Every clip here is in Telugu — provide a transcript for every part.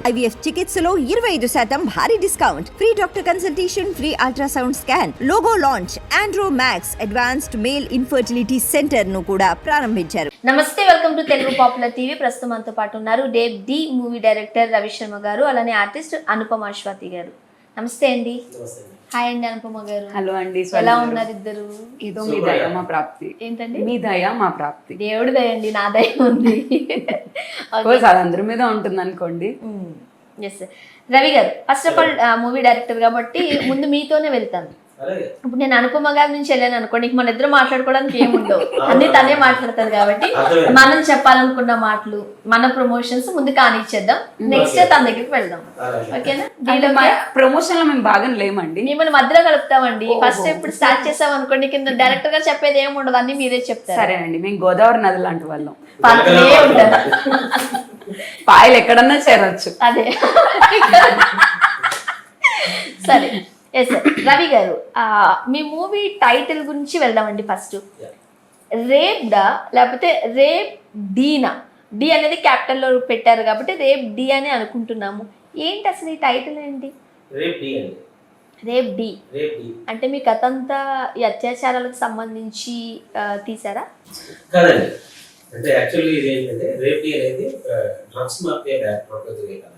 IVF చికిత్సలో 25% భారీ discount, free doctor consultation, free ultrasound scan, logo launch, andro max advanced male infertility center ను కూడా ప్రారంభించారు. నమస్తే, welcome to Telugu popular TV. ప్రస్తుతం మనతో పాటు ఉన్నారు డేవ్ డి మూవీ డైరెక్టర్ రవి శర్మ గారు, అలానే ఆర్టిస్ట్ అనుపమ అశ్వతి గారు. నమస్తే అండి. హాయ్ అండి అనుపమ గారు. హలో అండి. ఎలా ఉన్నారు ఇద్దరు? ఏదో మీ దయ మా ప్రాప్తి. ఏంటండి? మీ దయ మా ప్రాప్తి. దేవుడి దయ అండి, నా దయ ఉంది. అది అందరి మీద ఉంటుంది అనుకోండి. ఎస్ రవి గారు, first of all movie director కాబట్టి ముందు మీతోనే వెళ్తాను. ఇప్పుడు నేను అనుపమ గారి నుంచి వెళ్ళాను అనుకోండి, మన ఇద్దరు మాట్లాడుకోవడానికి ఏముండవు, అన్ని తనే మాట్లాడతారు కాబట్టి మనం చెప్పాలనుకున్న మాటలు, మన ప్రమోషన్స్ ముందు కానిచ్చేద్దాం, నెక్స్ట్ తన దగ్గరికి వెళ్దాం. ఓకేనా? ప్రమోషన్ లో మేము బాగా లేమండి, మిమ్మల్ని మధ్యలో కలుపుతామండి. ఫస్ట్ ఇప్పుడు స్టార్ట్ చేసాం అనుకోండి, కింద డైరెక్టర్ గా చెప్పేది ఏమి ఉండదు, అన్ని మీరే చెప్తారు. సరేనండి. మేము గోదావరి నది లాంటి వాళ్ళం, పక్కనే ఉంటారు, పాయలు ఎక్కడన్నా చేరొచ్చు. అదే. సరే. ఎస్ రవి గారు, మీ మూవీ టైటిల్ గురించి వెళ్దామండి. ఫస్ట్ రేప్ డా లేకపోతే రేప్ డీనా? డి అనేది క్యాపిటల్ లో పెట్టారు కాబట్టి రేప్ డి అని అనుకుంటున్నాము. ఏంటి అసలు ఈ టైటిల్ ఏంటి? రేప్ డి అంటే మీ కథ అంతా ఈ అత్యాచారాలకు సంబంధించి తీసారా? కాదండి, అంటే యాక్చువల్లీ ఇది ఏంటంటే రేప్ డి అనేది డ్రగ్స్ మాఫియా బ్యాక్డ్రాప్ లో జరిగే కథ.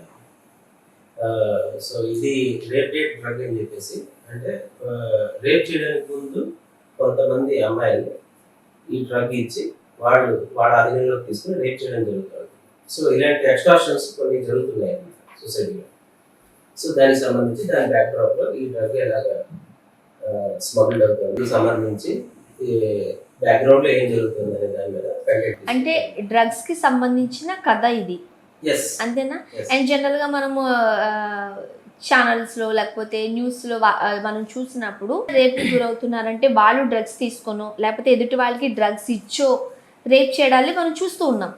సో ఇది రేప్ డేట్ డ్రగ్ అని చెప్పేసి, అంటే రేప్ చేయడానికి ముందు కొంతమంది అమ్మాయిలు ఈ డ్రగ్ ఇచ్చి వాళ్ళ అధీనంలోకి తీసుకుని రేప్ చేయడం జరుగుతుంది. సో ఇలాంటి ఎక్స్ట్రాక్షన్స్ కొన్ని జరుగుతున్నాయి అన్నమాట సొసైటీలో. సో దానికి సంబంధించి దాని బ్యాక్డ్రాప్ లో ఈ డ్రగ్ ఎలాగా స్మగ్ల్డ్ అవుతుంది సంబంధించి ఈ బ్యాక్గ్రౌండ్ లో ఏం జరుగుతుంది అనే దాని మీద. అంటే డ్రగ్స్ కి సంబంధించిన కథ ఇది, అంతేనా? అండ్ జనరల్ గా మనము ఛానల్స్ లో లేకపోతే న్యూస్ లో మనం చూసినప్పుడు రేప్ గురవుతున్నారంటే వాళ్ళు డ్రగ్స్ తీసుకోనో లేకపోతే ఎదుటి వాళ్ళకి డ్రగ్స్ ఇచ్చో రేప్ చేయడాన్ని మనం చూస్తూ ఉన్నాం.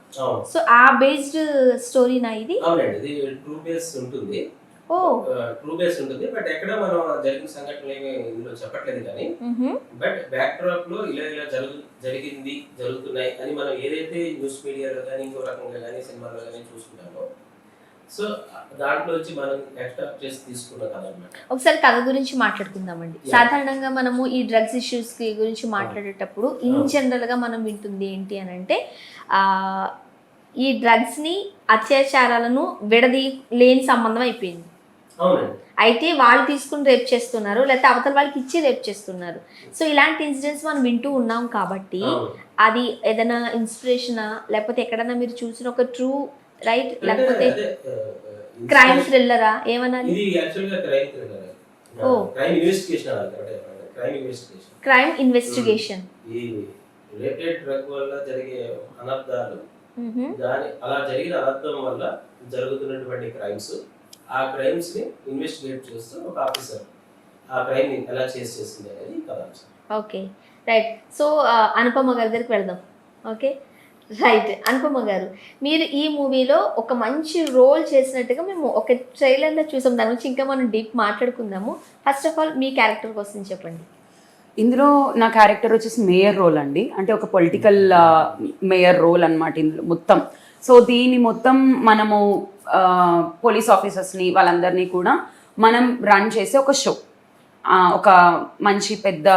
సో ఆ బేస్డ్ స్టోరీనా ఇది? అవునండి, ఇది ట్రూ బేస్ ఉంటుంది. ట్రూ బేస్ ఉంటుంది, బట్ ఎక్కడ మనం జరిగిన సంఘటనలు ఏమి ఇందులో చెప్పట్లేదు. కానీ బట్ బ్యాక్ డ్రాప్ లో ఇలా జరుగుతున్నాయి అని మనం ఏదైతే న్యూస్ మీడియాలో కానీ ఇంకో రకంగా కానీ సినిమాలో కానీ చూసుకుంటామో, సో దాంట్లో వచ్చి మనం ఎక్స్ట్రాక్ట్ చేసి తీసుకున్న కథ అన్నమాట. ఒకసారి కథ గురించి మాట్లాడుకుందామండి. సాధారణంగా మనము ఈ డ్రగ్స్ ఇష్యూస్ గురించి మాట్లాడేటప్పుడు ఇన్ జనరల్ గా మనం వింటుంది ఏంటి అని అంటే, ఈ డ్రగ్స్ ని అత్యాచారాలను లేని సంబంధం అయిపోయింది. అయితే వాళ్ళు తీసుకుని రేప్ చేస్తున్నారు, లేకపోతే అవతల వాళ్ళకి ఇచ్చి రేప్ చేస్తున్నారు. సో ఇలాంటి ఇన్సిడెంట్స్ మనం వింటూ ఉన్నాం కాబట్టి అది ఏదైనా ఇన్స్పిరేషనా లేకపోతే ఎక్కడైనా మీరు చూసిన ఒక ట్రూ రైట్ లేకపోతే క్రైమ్ థ్రిల్లరా ఏమనాలి? Crime investigation. అలా జరిగిన అనర్థం వల్ల జరుగుతున్నటువంటి క్రైమ్స్, ఆ క్రైమ్స్ ని ఇన్వెస్టిగేట్ చేస్తూ ఒక ఆఫీసర్ ఆ క్రైమ్ ని ఎలా చేస్తుంది అనేది కథాంశం. Okay, right. సో అనుపమ గారి దగ్గరికి వెళ్దాం. Okay, right. అనుపమ గారు, మీరు ఈ మూవీలో ఒక మంచి రోల్ చేసినట్టుగా మేము ఒక ట్రైలర్లో చూసాం, దాని గురించి ఇంకా మనం డీప్ మాట్లాడుకుందాము. First of all me character కోసం చెప్పండి. ఇందులో నా క్యారెక్టర్ వచ్చేసి మేయర్ రోల్ అండి, అంటే ఒక పొలిటికల్ మేయర్ రోల్ అనమాట ఇందులో మొత్తం. సో దీన్ని మొత్తం మనము పోలీస్ ఆఫీసర్స్ని వాళ్ళందరినీ కూడా మనం రన్ చేసే ఒక షో, ఒక మంచి పెద్ద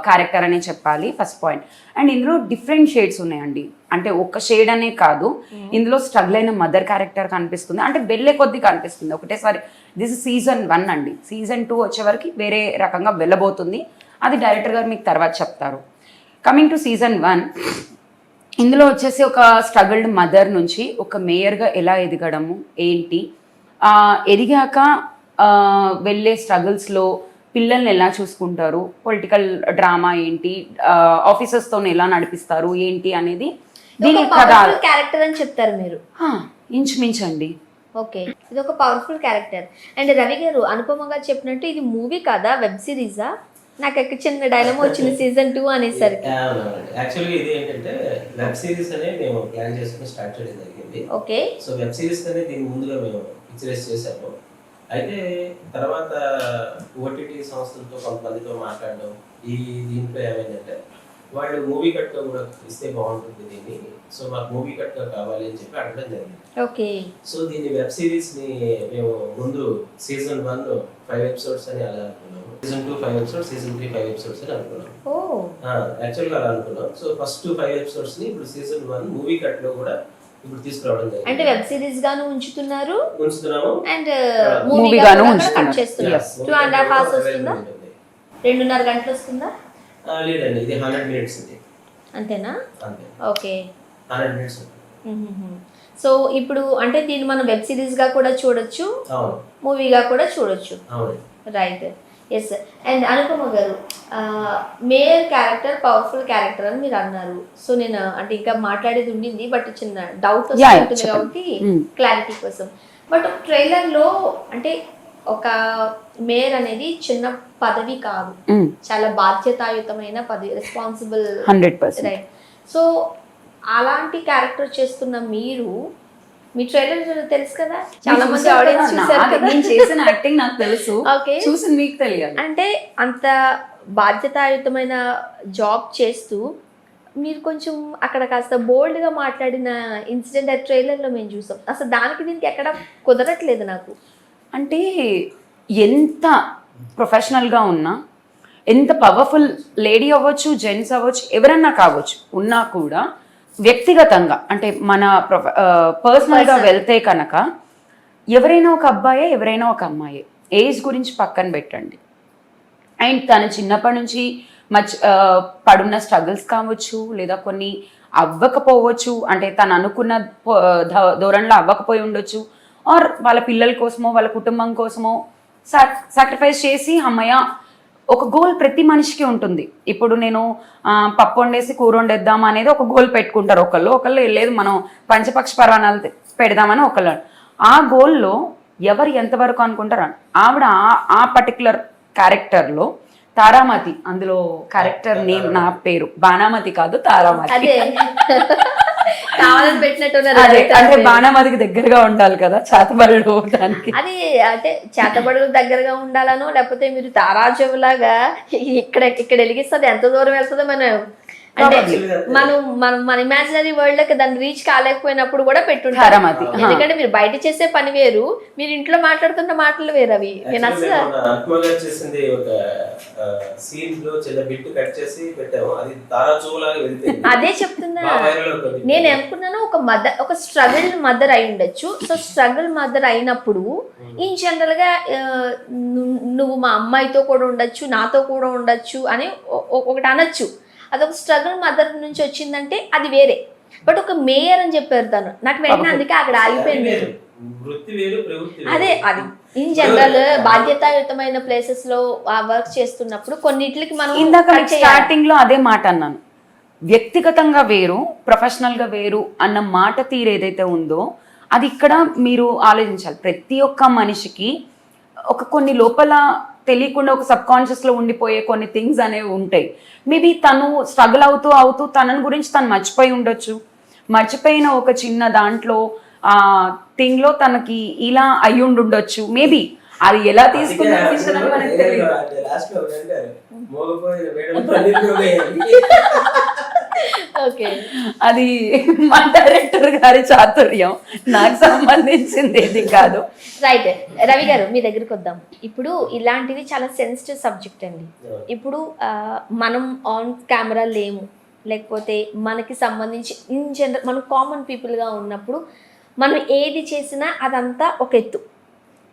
క్యారెక్టర్ అనే చెప్పాలి ఫస్ట్ పాయింట్. అండ్ ఇందులో డిఫరెంట్ షేడ్స్ ఉన్నాయండి, అంటే ఒక్క షేడ్ అనే కాదు, ఇందులో స్ట్రగుల్ అయిన మదర్ క్యారెక్టర్ కనిపిస్తుంది, అంటే వెళ్ళే కొద్దీ కనిపిస్తుంది ఒకటేసారి. దిస్ సీజన్ 1 అండి. సీజన్ 2 వచ్చే వరకు వేరే రకంగా వెళ్ళబోతుంది, అది డైరెక్టర్ గారు మీకు తర్వాత చెప్తారు. కమింగ్ టు సీజన్ 1, ఇందులో వచ్చేసి ఒక స్ట్రగుల్డ్ మదర్ నుంచి ఒక మేయర్గా ఎలా ఎదగడము ఏంటి, ఎదిగాక వెళ్ళే స్ట్రగుల్స్లో పిల్లల్ని ఎలా చూసుకుంటారు, పొలిటికల్ డ్రామా ఏంటి, ఆఫీసర్స్తో ఎలా నడిపిస్తారు ఏంటి అనేది దీని క్యారెక్టర్ అని చెప్తారు మీరు. ఇంచుమించండి. ఓకే, ఇది ఒక పవర్ఫుల్ క్యారెక్టర్. అండ్ రవి గారు, అనుపమ గారు చెప్పినట్టు ఇది మూవీ కాదా, వెబ్ సిరీసా? నాకు ఒక చిన్న డైలమా వచ్చింది సీజన్ 2 అనేసరికి. యాక్చువల్లీ ఇది ఏంటంటే వెబ్ సిరీస్ అనే మేము ప్లాన్ చేసుకుని స్టార్ట్ చేయడం జరిగింది. ఓకే, సో వెబ్ సిరీస్ అనేది దీని ముందుగా మేము పిక్చరైజ్ చేసాము. అయితే తర్వాత ఓటీటీ సంస్థలతో కొంతమందితో మాట్లాడడం, దీంట్లో ఏమైందంటే వాళ్ళు మూవీ కట్గా కూడా ఇస్తే బాగుంటుంది దీన్ని, సో మాకు మూవీ కట్గా కావాలి అని చెప్పి అడగడం జరిగింది. ఓకే. సో దీన్ని వెబ్ సిరీస్ ని మేము ముందు సీజన్ 1 5 ఎపిసోడ్స్ అని అలా అనుకున్నాము, సీజన్ 2 5 ఎపిసోడ్స్, సీజన్ 3 5 ఎపిసోడ్స్ అని అనుకున్నాం. యాక్చువల్గా అలా అనుకున్నాం. సో ఫస్ట్ 5 ఎపిసోడ్స్ ని ఇప్పుడు సీజన్ 1 మూవీ కట్ లో కూడా ఇప్పుడు తీసుకురావడం జరిగింది. అంటే వెబ్ సిరీస్ గాను ఉంచుతున్నాము అండ్ మూవీ మూవీ గాను గాను కట్ ఉంచుతున్నారు. చేస్తున్నారు. 2.5 hours వస్తుందా, 2.5 గంటలు వస్తుందా? లేదండి, ఇది 100 minutes ఉంది అంతేనా? అంతే, ఓకే. 100 minutes. సో ఇప్పుడు అంటే దీన్ని మనం వెబ్ సిరీస్ గా కూడా చూడొచ్చు, అవును, మూవీగా కూడా చూడొచ్చు. అవును. రైట్. ఎస్. అండ్ అనుపమ గారు, మేయర్ క్యారెక్టర్ పవర్ఫుల్ క్యారెక్టర్ అని మీరు అన్నారు. సో నేను అంటే ఇంకా మాట్లాడేది ఉండింది, బట్ చిన్న డౌట్ వస్తుంది కాబట్టి క్లారిటీ కోసం. బట్ ట్రైలర్ లో అంటే ఒక మేయర్ అనేది చిన్న పదవి కాదు, చాలా బాధ్యతాయుతమైన పదవి, రెస్పాన్సిబుల్. 100%. రైట్. సో అలాంటి క్యారెక్టర్ చేస్తున్న మీరు, మీ ట్రైలర్ తెలుసు కదా, చాలా మంది ఆడియన్స్ చూశారు కదా. నేను చేసిన యాక్టింగ్ నాకు తెలుసు, ఓకే. చూసి మీకు తెలియాలి. అంటే అంత బాధ్యతాయుతమైన జాబ్ చేస్తూ మీరు కొంచెం అక్కడ కాస్త బోల్డ్ గా మాట్లాడిన ఇన్సిడెంట్ ఆ ట్రైలర్ లో మేము చూసాం. అసలు దానికి దీనికి ఎక్కడ కుదరట్లేదు నాకు. అంటే ఎంత ప్రొఫెషనల్గా ఉన్నా, ఎంత పవర్ఫుల్ లేడీ అవ్వచ్చు, జెంట్స్ అవ్వచ్చు, ఎవరన్నా కావచ్చు, ఉన్నా కూడా వ్యక్తిగతంగా అంటే మన పర్సనల్గా వెళ్తే కనుక ఎవరైనా ఒక అబ్బాయే, ఎవరైనా ఒక అమ్మాయే, ఏజ్ గురించి పక్కన పెట్టండి. అండ్ తను చిన్నప్పటి నుంచి పడున్న స్ట్రగుల్స్ కావచ్చు, లేదా కొన్ని అవ్వకపోవచ్చు, అంటే తను అనుకున్న ధోరణిలో అవ్వకపోయి ఉండొచ్చు, ఆర్ వాళ్ళ పిల్లల కోసమో వాళ్ళ కుటుంబం కోసమో సాక్రిఫైస్ చేసి అమ్మయ్య ఒక గోల్ ప్రతి మనిషికి ఉంటుంది. ఇప్పుడు నేను పప్పు వండేసి కూర వండేద్దాం అనేది ఒక గోల్ పెట్టుకుంటారు ఒకళ్ళు లేదు మనం పంచపక్ష పర్వాణాలు పెడదామని ఒకళ్ళు. ఆ గోల్లో ఎవరు ఎంతవరకు అనుకుంటారు. ఆవిడ ఆ పర్టికులర్ క్యారెక్టర్లో తారామతి, అందులో క్యారెక్టర్ నేమ్ నా పేరు బాణామతి కాదు, తారామతి. కావాలని పెట్టినట్టు అదే, అంటే బాణామతికి దగ్గరగా ఉండాలి కదా చేతబడులు దానికి. అది అంటే చేతబడులు దగ్గరగా ఉండాలనో, లేకపోతే మీరు తారాజులాగా ఇక్కడ వెలిగిస్తుంది, ఎంత దూరం వెళ్తుందో మనం అంటే మన ఇమాజినరీ వరల్డ్ లోకి దాన్ని రీచ్ కాలేకపోయినప్పుడు కూడా పెట్టుంటారు. ఎందుకంటే మీరు బయట చేసే పని వేరు, మీరు ఇంట్లో మాట్లాడుతున్న మాటలు వేరు. అవి నేను అసలు చేసింది ఒక సీన్ లో చిన్న బిట్ కట్ చేసి పెట్టాము, అది తారాజులాగా వెళ్తుంది. అదే చెప్తున్నా నేను. అనుకున్నాను ఒక స్ట్రగుల్ మదర్ అయి ఉండొచ్చు. సో స్ట్రగుల్ మదర్ అయినప్పుడు ఇన్ జనరల్ గా నువ్వు మా అమ్మాయితో కూడా ఉండొచ్చు, నాతో కూడా ఉండొచ్చు అని ఒకటి అనొచ్చు. అదొక స్ట్రగుల్ మదర్ నుంచి వచ్చిందంటే అది వేరే. బట్ ఒక మేయర్ అని చెప్పారు తను, నాకు వెంటనే అందుకే అక్కడ ఆగిపోయింది. అదే అది ఇన్ జనరల్ బాధ్యతాయుతమైన ప్లేసెస్ లో వర్క్ చేస్తున్నప్పుడు కొన్నిటికి మనం ఇందాక స్టార్టింగ్ లో అదే మాట అన్నాను, వ్యక్తిగతంగా వేరు ప్రొఫెషనల్ గా వేరు అన్న మాట తీరు ఏదైతే ఉందో అది ఇక్కడ మీరు ఆలోచించాలి. ప్రతి ఒక్క మనిషికి కొన్ని లోపల తెలియకుండా ఒక సబ్ కాన్షియస్ లో ఉండిపోయే కొన్ని థింగ్స్ అనేవి ఉంటాయి. మేబీ తను స్ట్రగుల్ అవుతూ తనని గురించి తను మర్చిపోయి ఉండొచ్చు. మర్చిపోయిన ఒక చిన్న దాంట్లో థింగ్ లో తనకి ఇలా అయ్యి ఉండొచ్చు. మేబీ అది ఎలా తీసుకున్న అది మా డైరెక్టర్ గారి చాతుర్యం, నాకు సంబంధించింది ఏది కాదు. రైట్. రవి గారు మీ దగ్గరికి వద్దాం. ఇప్పుడు ఇలాంటిది చాలా సెన్సిటివ్ సబ్జెక్ట్ అండి. ఇప్పుడు మనం ఆన్ కెమెరా లేము, లేకపోతే మనకి సంబంధించి ఇన్ జనరల్ మనం కామన్ పీపుల్గా ఉన్నప్పుడు మనం ఏది చేసినా అదంతా ఒక ఎత్తు.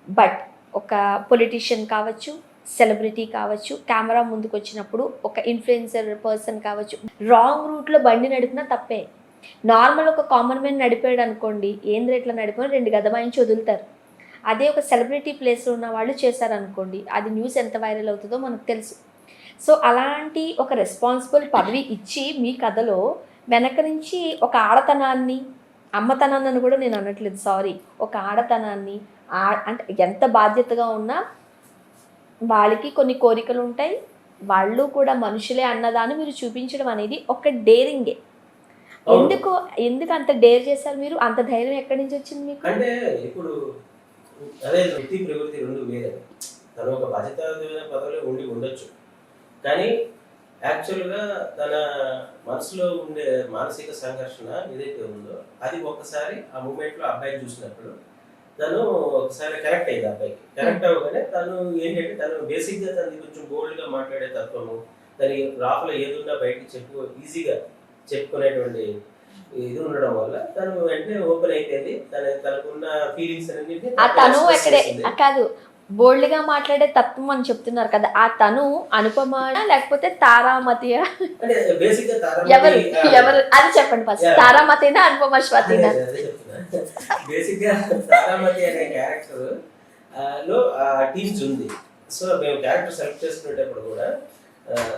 బట్ ఒక పొలిటీషియన్ కావచ్చు, సెలబ్రిటీ కావచ్చు, కెమెరా ముందుకు వచ్చినప్పుడు ఒక ఇన్ఫ్లుయెన్సర్ పర్సన్ కావచ్చు, రాంగ్ రూట్లో బండి నడిపినా తప్పే. నార్మల్ ఒక కామన్ మ్యాన్ నడిపాడు అనుకోండి, ఏం రేట్లో నడిపోయి 2 గదమాయించి వదులుతారు. అదే ఒక సెలబ్రిటీ ప్లేస్లో ఉన్న వాళ్ళు చేశారనుకోండి, అది న్యూస్ ఎంత వైరల్ అవుతుందో మనకు తెలుసు. సో అలాంటి ఒక రెస్పాన్సిబుల్ పదవి ఇచ్చి మీ కథలో వెనక నుంచి ఒక ఆడతనాన్ని, అమ్మతనాన్ని కూడా నేను అనట్లేదు, సారీ, ఒక ఆడతనాన్ని అంటే ఎంత బాధ్యతగా ఉన్నా వాళ్ళకి కొన్ని కోరికలు ఉంటాయి, వాళ్ళు కూడా మనుషులే అన్నదాన్ని మీరు చూపించడం అనేది ఒక డేరింగే. ఎందుకు అంత డేర్ చేశారు మీరు? అంత ధైర్యం ఎక్కడి నుంచి వచ్చింది మీకు? అంటే ఇప్పుడు అదే వృత్తి ప్రవృత్తి రెండు వేరే. తను ఒక బాధ్యత పదవిలో ఉండొచ్చు, కానీ యాక్చువల్గా తన మనసులో ఉండే మానసిక సంఘర్షణ ఏదైతే ఉందో అది ఒకసారి ఆ మూమెంట్లో అబ్బాయిని చూసినప్పుడు తను ఒకసారి కరెక్ట్ అయ్యింది. అబ్బాయికి కరెక్ట్ అవ్వగానే తను ఏంటంటే తను బేసిక్గా తనది కొంచెం బోల్డ్గా మాట్లాడే తత్వము, తన లోపల ఏదున్నా బయటకి ఈజీగా చెప్పుకునేటువంటి ఇది ఉండడం వల్ల తను వెంటనే ఓపెన్ అయిపోయింది. తనకున్న ఫీలింగ్స్ అన్నింటినీ ఆ తను ఎక్కడే కాదు బోల్డ్ గా మాట్లాడే తత్వం అని చెప్తున్నారు కదా, ఆ తను అనుపమ లేకపోతే తారామతియా? అంటే బేసిక్ గా ఎవరు ఎవరు అది చెప్పండి ఫస్ట్. తారామతినా అనుపమ శ్వాతినా? బేసిక్ గా తారామతి అనే క్యారెక్టర్ లో టీమ్స్ ఉంది. సో మేము క్యారెక్టర్ సెలెక్ట్ చేసుకునేటప్పుడు కూడా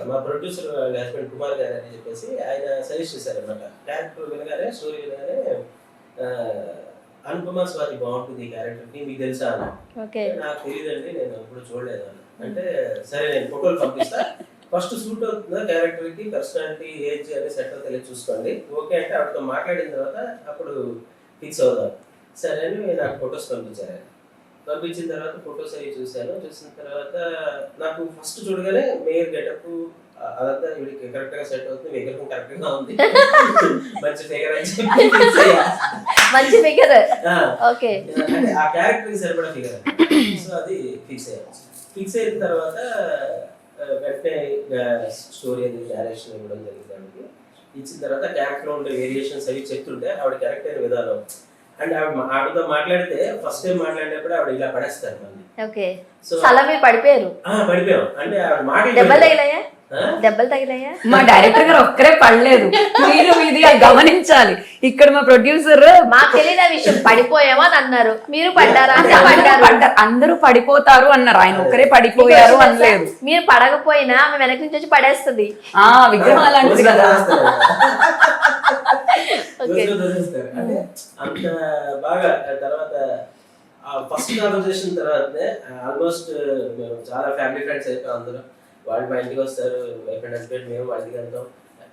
మా ప్రొడ్యూసర్ హస్బెండ్ కుమార్ గారు అని చెప్పేసి ఆయన సజెస్ట్ చేశారు అనమాట. క్యారెక్టర్ వినగానే స్టోరీ వినగానే అనుపమ స్వాతి బాగుంటుంది ఈ క్యారెక్టర్ కి, మీకు తెలుసా అన్న. నాకు తెలియదండి, నేను ఎప్పుడు చూడలేదు అన్న. అంటే సరే నేను ఫోటోలు పంపిస్తా, ఫస్ట్ సూట్ అవుతుందా క్యారెక్టర్ కి, పర్సనాలిటీ, ఏజ్ అని సెట్ అవుతుంది చూసుకోండి, ఓకే అంటే ఆవిడతో మాట్లాడిన తర్వాత అప్పుడు ఫిక్స్ అవుదాం. సరే అని నాకు ఫొటోస్ పంపించారు. పంపించిన తర్వాత ఫొటోస్ అవి చూశాను. చూసిన తర్వాత నాకు ఫస్ట్ చూడగానే మేయర్ గెటప్ అదంతా వీడికి కరెక్ట్ గా సెట్ అవుతుంది, విగ్రహం కరెక్ట్ గా ఉంది, మంచి ఫిగర్ అని చెప్పి మంచి ఫిగర్, ఓకే ఆ క్యారెక్టర్ కి సరిపడా ఫిగర్. సో అది ఫిక్స్ అయ్యాను. ఫిక్స్ అయిన తర్వాత వెంటనే స్టోరీ అనేది డైరెక్షన్ ఇవ్వడం జరిగింది. ఇచ్చిన తర్వాత క్యారెక్టర్ లో ఉండే వేరియేషన్స్ అవి చెప్తుంటే ఆవిడ కరెక్ట్ అయిన విధానం. అండ్ ఆవిడతో మాట్లాడితే ఫస్ట్ టైం మాట్లాడినప్పుడు ఆవిడ ఇలా పడేస్తారు మళ్ళీ. ఓకే సో అలా మీరు పడిపోయారు? పడిపోయాం. అంటే ఆవిడ దెబ్బలు తగిలాయా? మా డైరెక్టర్ గారు ఒక్కరే పడలేదు, మీరు ఇది గమనించాలి. ఇక్కడ మా ప్రొడ్యూసర్ మాకు తెలియదు విషయం, పడిపోయామా అని అన్నారు, మీరు పడ్డారా? అందరూ పడిపోతారు అన్నారు, ఆయన ఒక్కరే పడిపోయారు అనలేదు. మీరు పడకపోయినా ఆమె వెనక నుంచి వచ్చి పడేస్తుంది. విగ్రహాలు అంటే కదా అంత బాగా. తర్వాత ఫస్ట్ కాన్వర్సేషన్ తర్వాతనే ఆల్మోస్ట్ మేము చాలా ఫ్యామిలీ ఫ్రెండ్స్ అయిపోయాం. అందరూ వాళ్ళు మా ఇంటికి వస్తారు, వైఫ్ అండ్ హస్బెండ్, మేము వాళ్ళ ఇంటికి వెళ్తాం,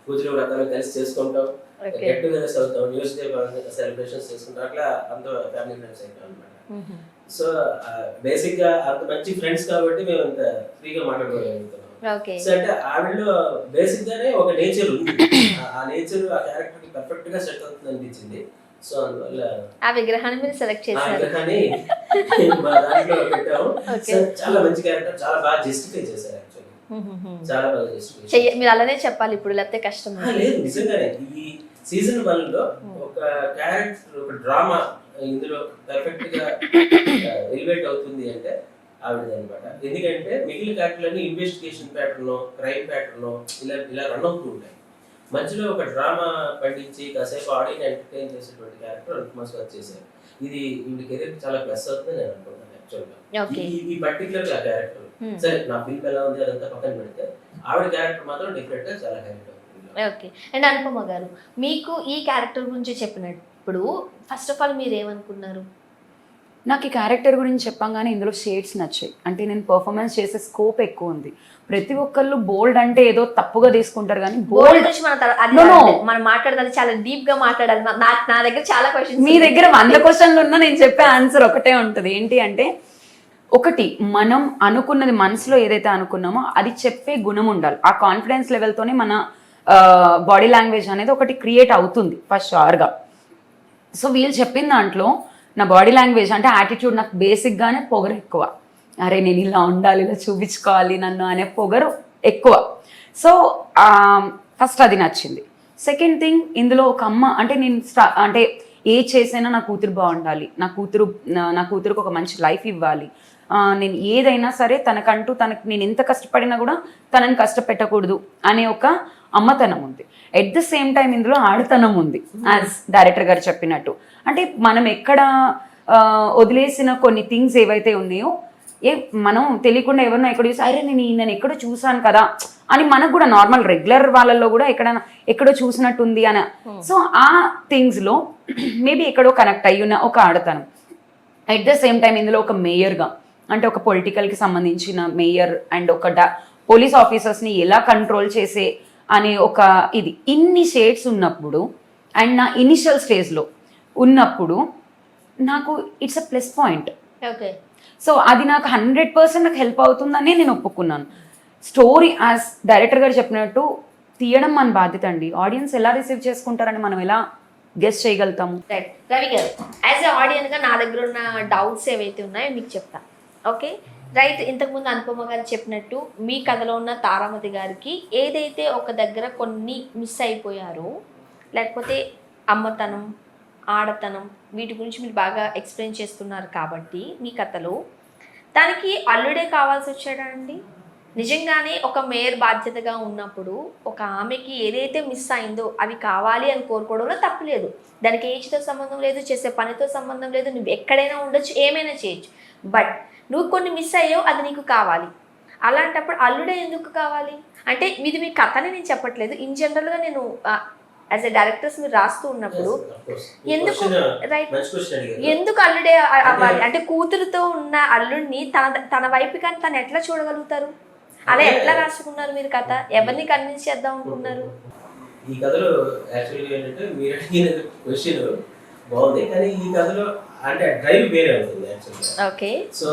పూజలు వ్రతాలు కలిసి చేసుకుంటాం, గెట్ టుగెదర్స్ అవుతాం, న్యూస్ డే సెలబ్రేషన్స్ చేసుకుంటాం, అట్లా అంత ఫ్యామిలీ ఫ్రెండ్స్ అయిపోయాం అనమాట. సో బేసిక్ గా అంత మంచి ఫ్రెండ్స్ కాబట్టి మేము అంత ఫ్రీగా మాట్లాడుకోగలుగుతాం. సో అంటే ఆవిడలో బేసిక్ గానే ఒక నేచర్ ఉంది, ఆ నేచర్ ఆ క్యారెక్టర్ కి పర్ఫెక్ట్ గా సెట్ అవుతుంది అనిపించింది. సో అందువల్ల ఆ విగ్రహాన్ని మీరు సెలెక్ట్ చేశారు. విగ్రహాన్ని మా దాంట్లో పెట్టాము. చాలా మంచి క్యారెక్టర్, చాలా బాగా జస్టిఫై చేశారు. యాక్చువల్లీ చాలా బాగా జస్టిఫై. మీరు అలానే చెప్పాలి ఇప్పుడు, లేకపోతే కష్టం. లేదు నిజంగానే ఈ సీజన్ 1 లో ఒక క్యారెక్టర్, ఒక డ్రామా ఇందులో పర్ఫెక్ట్ గా ఎలివేట్ అవుతుంది అంటే ఆవిడది అనమాట. ఎందుకంటే మిగిలిన క్యారెక్టర్లన్నీ ఇన్వెస్టిగేషన్ ప్యాటర్న్, క్రైమ్ ప్యాటర్న్ ఇలా రన్ అవుతూ ఉంటాయి. మధ్యలో ఒక డ్రామా పండించి కాసేపు ఆడియన్ ఎంటర్టైన్ చేసేటువంటి క్యారెక్టర్ అనుపమ స్వాతి చేశారు. ఇది వీడి కెరీర్ చాలా ప్లస్ అవుతుంది నేను అనుకుంటున్నాను. యాక్చువల్గా ఈ పర్టికులర్ క్యారెక్టర్ సరే నా ఫిల్మ్ ఎలా ఉంది అదంతా పక్కన పెడితే ఆవిడ క్యారెక్టర్ మాత్రం డిఫరెంట్ గా చాలా హైలైట్ అవుతుంది. ఓకే. అండ్ అనుపమ గారు, మీకు ఈ క్యారెక్టర్ గురించి చెప్పినప్పుడు ఫస్ట్ ఆఫ్ ఆల్ మీరు ఏమనుకున్నారు? నాకు ఈ క్యారెక్టర్ గురించి చెప్పంగానే ఇందులో షేడ్స్ నచ్చాయి. అంటే నేను పర్ఫార్మెన్స్ చేసే స్కోప్ ఎక్కువ ఉంది. ప్రతి ఒక్కళ్ళు బోల్డ్ అంటే ఏదో తప్పుగా తీసుకుంటారు, కానీ బోల్డ్ మనం మాట్లాడాలి, చాలా డీప్ గా మాట్లాడాలి. నా దగ్గర చాలా క్వశ్చన్స్, మీ దగ్గర 100 క్వశ్చన్లు ఉన్నా నేను చెప్పే ఆన్సర్ ఒకటే ఉంటుంది. ఏంటి అంటే, ఒకటి మనం అనుకున్నది, మనసులో ఏదైతే అనుకున్నామో అది చెప్పే గుణం ఉండాలి. ఆ కాన్ఫిడెన్స్ లెవెల్తోనే మన బాడీ లాంగ్వేజ్ అనేది ఒకటి క్రియేట్ అవుతుంది ఫస్ట్ షూర్గా. సో వీళ్ళు చెప్పిన దాంట్లో నా బాడీ లాంగ్వేజ్ అంటే యాటిట్యూడ్, నాకు బేసిక్గానే పొగరు ఎక్కువ. అరే నేను ఇలా ఉండాలి, ఇలా చూపించుకోవాలి నన్ను అనే పొగరు ఎక్కువ. సో ఫస్ట్ అది నచ్చింది. సెకండ్ థింగ్, ఇందులో ఒక అమ్మ అంటే నేను అంటే ఏ చేసైనా నా కూతురు బాగుండాలి, నా కూతురుకు ఒక మంచి లైఫ్ ఇవ్వాలి, నేను ఏదైనా సరే తనకంటూ నేను ఎంత కష్టపడినా కూడా తనని కష్టపెట్టకూడదు అనే ఒక అమ్మతనం ఉంది. ఎట్ ద సేమ్ టైం ఇందులో ఆడతనం ఉంది, యాజ్ డైరెక్టర్ గారు చెప్పినట్టు. అంటే మనం ఎక్కడ వదిలేసిన కొన్ని థింగ్స్ ఏవైతే ఉన్నాయో, మనం తెలియకుండా ఎవరినో ఎక్కడ చూసి అరే నేను ఎక్కడో చూసాను కదా అని మనకు కూడా నార్మల్ రెగ్యులర్ వాళ్ళల్లో కూడా ఎక్కడో చూసినట్టుంది అని. సో ఆ థింగ్స్లో మేబీ ఎక్కడో కనెక్ట్ అయ్యి ఉన్న ఒక ఆడతనం. ఎట్ ద సేమ్ టైం ఇందులో ఒక మేయర్గా, అంటే ఒక పొలిటికల్కి సంబంధించిన మేయర్ అండ్ ఒక పోలీస్ ఆఫీసర్స్ని ఎలా కంట్రోల్ చేసే అనే ఒక ఇది, ఇన్ని షేడ్స్ ఉన్నప్పుడు అండ్ నా ఇనిషియల్ స్టేజ్లో ఉన్నప్పుడు నాకు it's a plus point. Okay. So అది నాకు 100% నాకు హెల్ప్ అవుతుందని నేను ఒప్పుకున్నాను. స్టోరీ యాజ్ డైరెక్టర్ గారు చెప్పినట్టు తీయడం మన బాధ్యత అండి. ఆడియన్స్ ఎలా రిసీవ్ చేసుకుంటారని మనం ఎలా గెస్ చేయగలుగుతాము? రైట్ రవి గారు, యాజ్ ఎ ఆడియన్గా నా దగ్గర ఉన్న డౌట్స్ ఏవైతే ఉన్నాయో మీకు చెప్తా. ఓకే రైట్, ఇంతకుముందు అనుపమ గారు చెప్పినట్టు మీ కథలో ఉన్న తారామతి గారికి ఏదైతే ఒక దగ్గర కొన్ని మిస్ అయిపోయారో, లేకపోతే అమ్మతనం, ఆడతనం, వీటి గురించి మీరు బాగా ఎక్స్ప్లెయిన్ చేస్తున్నారు కాబట్టి మీ కథలో దానికి అల్లుడే కావాల్సి వచ్చాడా అండి? నిజంగానే ఒక మేయర్ బాధ్యతగా ఉన్నప్పుడు ఒక ఆమెకి ఏదైతే మిస్ అయిందో అవి కావాలి అని కోరుకోవడంలో తప్పులేదు. దానికి ఏజ్తో సంబంధం లేదు, చేసే పనితో సంబంధం లేదు, నువ్వు ఎక్కడైనా ఉండొచ్చు, ఏమైనా చేయొచ్చు. బట్ నువ్వు కొన్ని మిస్ అయ్యావు, అది నీకు కావాలి. అలాంటప్పుడు అల్లుడే ఎందుకు కావాలి అంటే ఇది మీ కథని నేను చెప్పట్లేదు, ఇన్ జనరల్గా నేను యాజ్ ఎ డైరెక్టర్స్ మీరు రాస్తూ ఉన్నప్పుడు ఎందుకు రైట్ ఎందుకు అల్లుడే అవ్వాలి అంటే కూతురుతో ఉన్న అల్లుడిని తన వైపు కానీ తను ఎట్లా చూడగలుగుతారు? అలా ఎట్లా రాసుకున్నారు మీరు కథ? ఎవరిని కన్విన్స్ చేద్దాం అనుకున్నారు? ఈ కథలో యాక్చువల్గా ఏంటంటే మీరు అడిగిన క్వశ్చన్ బాగుంది, కానీ ఈ కథలో అంటే డ్రైవ్ వేరే ఉంటుంది యాక్చువల్గా. ఓకే, సో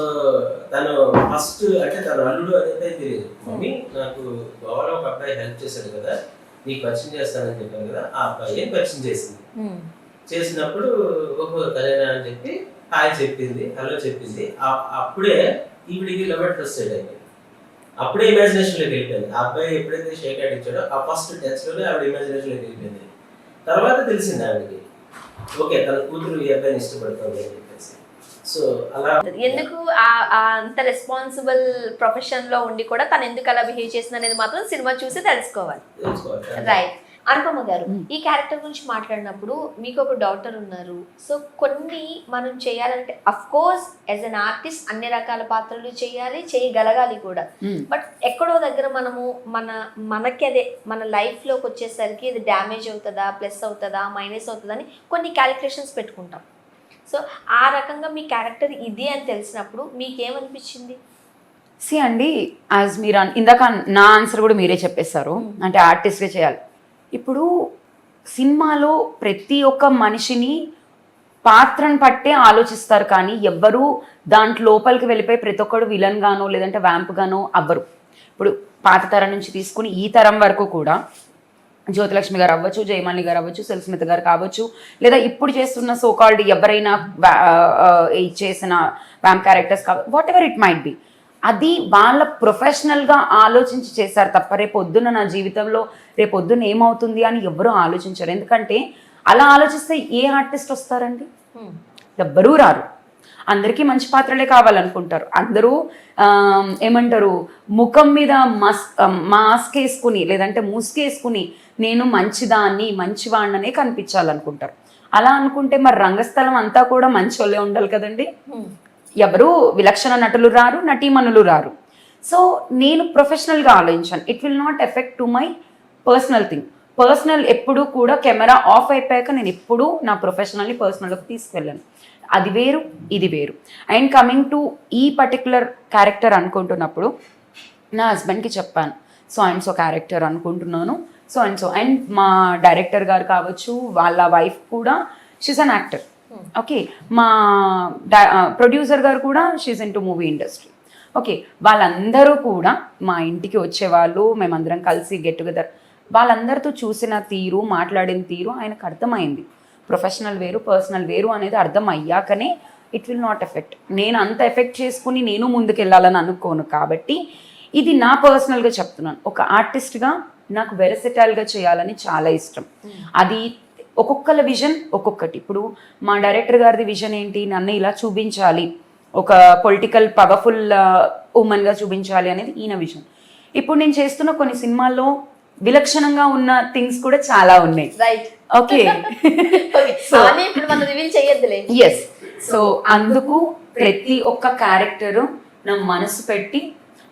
తను ఫస్ట్ అంటే తను అల్లుడు అనేది తెలియదు. మమ్మీ నాకు గోవాలో ఒక అబ్బాయి హెల్ప్ చేశాడు కదా, నీకు పరిచయం చేస్తానని చెప్పాను కదా, ఆ అబ్బాయి పరిచయం చేసింది. చేసినప్పుడు ఓహో తనేనా అని చెప్పి హాయ్ చెప్పింది, హలో చెప్పింది. అప్పుడే ఈవిడికి లవ్ అట్ ఫస్ట్ సైడ్ అయిపోయింది. అప్పుడే ఇమాజినేషన్లోకి వెళ్ళిపోయింది. ఆ అబ్బాయి ఎప్పుడైతే షేక్ హ్యాండ్ ఇచ్చాడో ఆ ఫస్ట్ టచ్లోనే ఆవిడ ఇమాజినేషన్లోకి వెళ్ళిపోయింది. తర్వాత తెలిసింది ఆవిడకి ఓకే తన కూతురు ఈ అబ్బాయిని ఇష్టపడుతుంది అని చెప్పేసి. సో అలా ఎందుకు అంత రెస్పాన్సిబుల్ ప్రొఫెషన్ లో ఉండి కూడా తను ఎందుకు అలా బిహేవ్ చేసింది అనేది మాత్రం సినిమా చూసి తెలుసుకోవాలి. రైట్, అనుపమ గారు ఈ క్యారెక్టర్ గురించి మాట్లాడినప్పుడు మీకు ఒక డాటర్ ఉన్నారు. సో కొన్ని మనం చేయాలంటే of course as an artist అన్ని రకాల పాత్రలు చేయాలి, చేయగలగాలి కూడా. బట్ ఎక్కడో దగ్గర మనము మనకి అదే మన లైఫ్లోకి వచ్చేసరికి ఇది డ్యామేజ్ అవుతుందా, ప్లస్ అవుతుందా, మైనస్ అవుతుందా అని కొన్ని క్యాలిక్యులేషన్స్ పెట్టుకుంటాం. సో ఆ రకంగా మీ క్యారెక్టర్ ఇది అని తెలిసినప్పుడు మీకేమనిపించింది? అండి యాజ్ మీరు ఇందాక నా ఆన్సర్ కూడా మీరే చెప్పేశారు, అంటే ఆర్టిస్ట్గా చేయాలి. ఇప్పుడు సినిమాలో ప్రతి ఒక్క మనిషిని పాత్రను పట్టే ఆలోచిస్తారు, కానీ ఎవ్వరూ దాంట్లో లోపలికి వెళ్ళిపోయి ప్రతి ఒక్కడు విలన్ గానో లేదంటే వ్యాంప్ గానో అవ్వరు. ఇప్పుడు పాత తరం నుంచి తీసుకుని ఈ తరం వరకు కూడా జ్యోతిలక్ష్మి గారు అవ్వచ్చు, జయమాలి గారు అవ్వచ్చు, సుస్మిత గారు కావచ్చు, లేదా ఇప్పుడు చేస్తున్న సోకాల్డ్ ఎవరైనా చేసిన వ్యాంప్ క్యారెక్టర్స్ కావచ్చు, what ever it might be, అది వాళ్ళ ప్రొఫెషనల్గా ఆలోచించి చేశారు తప్ప రేపొద్దున నా జీవితంలో రేపొద్దున ఏమవుతుంది అని ఎవ్వరూ ఆలోచించారు. ఎందుకంటే అలా ఆలోచిస్తే ఏ ఆర్టిస్ట్ వస్తారండి? ఎవ్వరూ రారు. అందరికీ మంచి పాత్రలే కావాలనుకుంటారు. అందరూ ఏమంటారు, ముఖం మీద మాస్క్ వేసుకుని లేదంటే ముసుకేసుకుని నేను మంచిదాన్ని మంచివాణ్ణనే కనిపించాలనుకుంటారు. అలా అనుకుంటే మరి రంగస్థలం అంతా కూడా మంచి వాళ్ళే ఉండాలి కదండి. ఎవరు విలక్షణ నటులు రారు, నటీమణులు రారు. సో నేను ప్రొఫెషనల్గా ఆలోచించాను. It will not effect to my personal thing. Personal ఎప్పుడు కూడా కెమెరా ఆఫ్ అయిపోయాక నేను ఎప్పుడూ నా ప్రొఫెషనల్ని పర్సనల్కి తీసుకెళ్ళాను. అది వేరు, ఇది వేరు. అండ్ కమింగ్ టు ఈ పర్టికులర్ క్యారెక్టర్ అనుకుంటున్నప్పుడు నా హస్బెండ్కి చెప్పాను, సో అండ్ సో క్యారెక్టర్ అనుకుంటున్నాను, సో అండ్ సో. అండ్ మా డైరెక్టర్ గారు కావచ్చు, వాళ్ళ వైఫ్ కూడా షీస్ అన్ యాక్టర్. ఓకే, మా ప్రొడ్యూసర్ గారు కూడా she's in to movie industry. Okay, వాళ్ళందరూ కూడా మా ఇంటికి వచ్చేవాళ్ళు, మేమందరం కలిసి గెట్ టుగెదర్. వాళ్ళందరితో చూసిన తీరు, మాట్లాడిన తీరు ఆయనకు అర్థమైంది. ప్రొఫెషనల్ వేరు, పర్సనల్ వేరు అనేది అర్థం అయ్యాకనే ఇట్ విల్ నాట్ ఎఫెక్ట్. నేను అంత ఎఫెక్ట్ చేసుకుని నేను ముందుకెళ్ళాలని అనుకోను. కాబట్టి ఇది నా పర్సనల్గా చెప్తున్నాను. ఒక ఆర్టిస్ట్గా నాకు వెరసెటైల్గా చేయాలని చాలా ఇష్టం. అది ఒక్కొక్కల విజన్ ఒక్కొక్కటి. ఇప్పుడు మా డైరెక్టర్ గారిది విజన్ ఏంటి, నన్ను ఇలా చూపించాలి, ఒక పొలిటికల్ పవర్ఫుల్ ఉమెన్గా చూపించాలి అనేది ఈయన విజన్. ఇప్పుడు నేను చేస్తున్న కొన్ని సినిమాల్లో విలక్షణంగా ఉన్న థింగ్స్ కూడా చాలా ఉన్నాయి. Okay, yes. సో అందుకు ప్రతి ఒక్క క్యారెక్టరు నా మనసు పెట్టి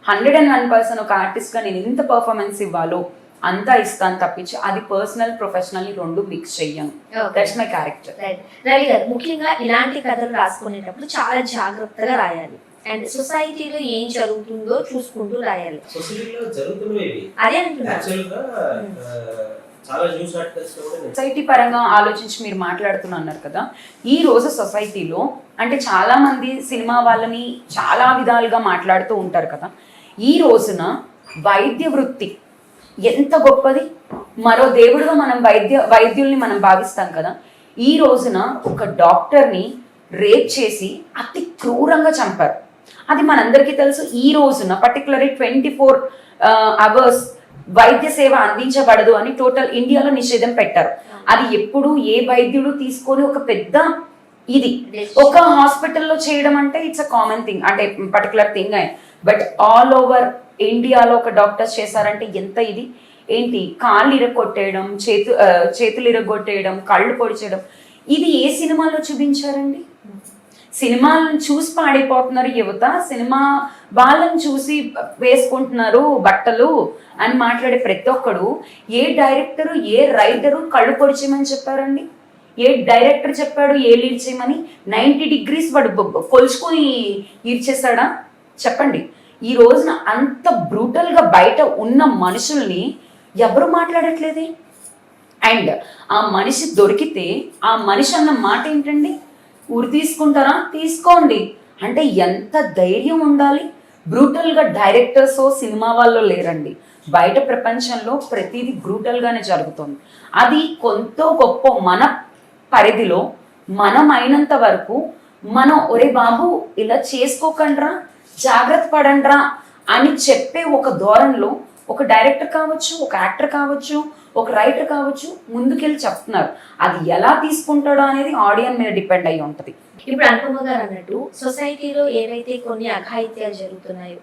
101% ఒక ఆర్టిస్ట్గా నేను ఎంత పర్ఫార్మెన్స్ ఇవ్వాలో అంతా ఇస్తాను తప్పించి అది పర్సనల్ ప్రొఫెషనల్ రెండు మిక్స్ చెయ్యను. That's my character. Ravi garu, ముఖ్యంగా ఇలాంటి కథలు రాసుకునేటప్పుడు చాలా జాగ్రత్తగా రాయాలి అండ్ సొసైటీలో ఏం జరుగుతుందో చూసుకుంటూ రాయాలి. సొసైటీలో జరుగుతున్నవి అదే అంటున్నా. సొసైటీ పరంగా ఆలోచించి మీరు మాట్లాడుతున్నారు కదా, ఈ రోజు సొసైటీలో అంటే చాలా మంది సినిమా వాళ్ళని చాలా విధాలుగా మాట్లాడుతూ ఉంటారు కదా. ఈ రోజున వైద్య వృత్తి ఎంత గొప్పది. మరో దేవుడుగా మనం వైద్యుల్ని మనం భావిస్తాం కదా. ఈ రోజున ఒక డాక్టర్ని రేప్ చేసి అతి క్రూరంగా చంపారు. అది మనందరికీ తెలుసు. ఈ రోజున పర్టికులర్లీ 24 hours వైద్య సేవ అందించబడదు అని టోటల్ ఇండియాలో నిషేధం పెట్టారు. అది ఎప్పుడు ఏ వైద్యుడు తీసుకొని ఒక పెద్ద ఇది ఒక హాస్పిటల్లో చేయడం అంటే ఇట్స్ అ కామన్ థింగ్, అంటే particular thing. But all over ఇండియాలో ఒక డాక్టర్స్ చేశారంటే ఎంత ఇది ఏంటి, కాళ్ళు ఇరగొట్టేయడం, చేతులు ఇరగొట్టేయడం, కళ్ళు పొడిచేయడం, ఇది ఏ సినిమాలో చూపించారండి? సినిమాలను చూసి పాడైపోతున్నారు యువత, సినిమా వాళ్ళని చూసి వేసుకుంటున్నారు బట్టలు అని మాట్లాడే ప్రతి ఒక్కడు ఏ డైరెక్టరు ఏ రైటరు కళ్ళు పొడిచేయమని చెప్పారండి? ఏ డైరెక్టర్ చెప్పాడు ఏ లీడ్ చేయమని? 90 degrees వాడు కొలుచుకొని ఈడ్చేస్తాడా చెప్పండి. ఈ రోజున అంత బ్రూటల్గా బయట ఉన్న మనుషుల్ని ఎవరు మాట్లాడట్లేదే. అండ్ ఆ మనిషి దొరికితే ఆ మనిషి అన్న మాట ఏంటండి? ఊరు తీసుకుంటారా? తీసుకోండి అంటే ఎంత ధైర్యం ఉండాలి. బ్రూటల్గా డైరెక్టర్స్ సినిమా వాళ్ళు లేరండి. బయట ప్రపంచంలో ప్రతిదీ బ్రూటల్గానే జరుగుతుంది. అది కొంత గొప్ప మన పరిధిలో మనం అయినంత వరకు మనం ఒరే బాబు ఇలా చేసుకోకండ్రా, జాగ్రత్త పడండ్రా అని చెప్పే ఒక ధోరణిలో ఒక డైరెక్టర్ కావచ్చు, ఒక యాక్టర్ కావచ్చు, ఒక రైటర్ కావచ్చు ముందుకెళ్ళి చెప్తున్నారు. అది ఎలా తీసుకుంటాడో అనేది ఆడియన్స్ మీద డిపెండ్ అయ్యి ఉంటుంది. ఇప్పుడు అనుపమ గారు అన్నట్టు సొసైటీలో ఏవైతే కొన్ని అఘాయిత్యాలు జరుగుతున్నాయో,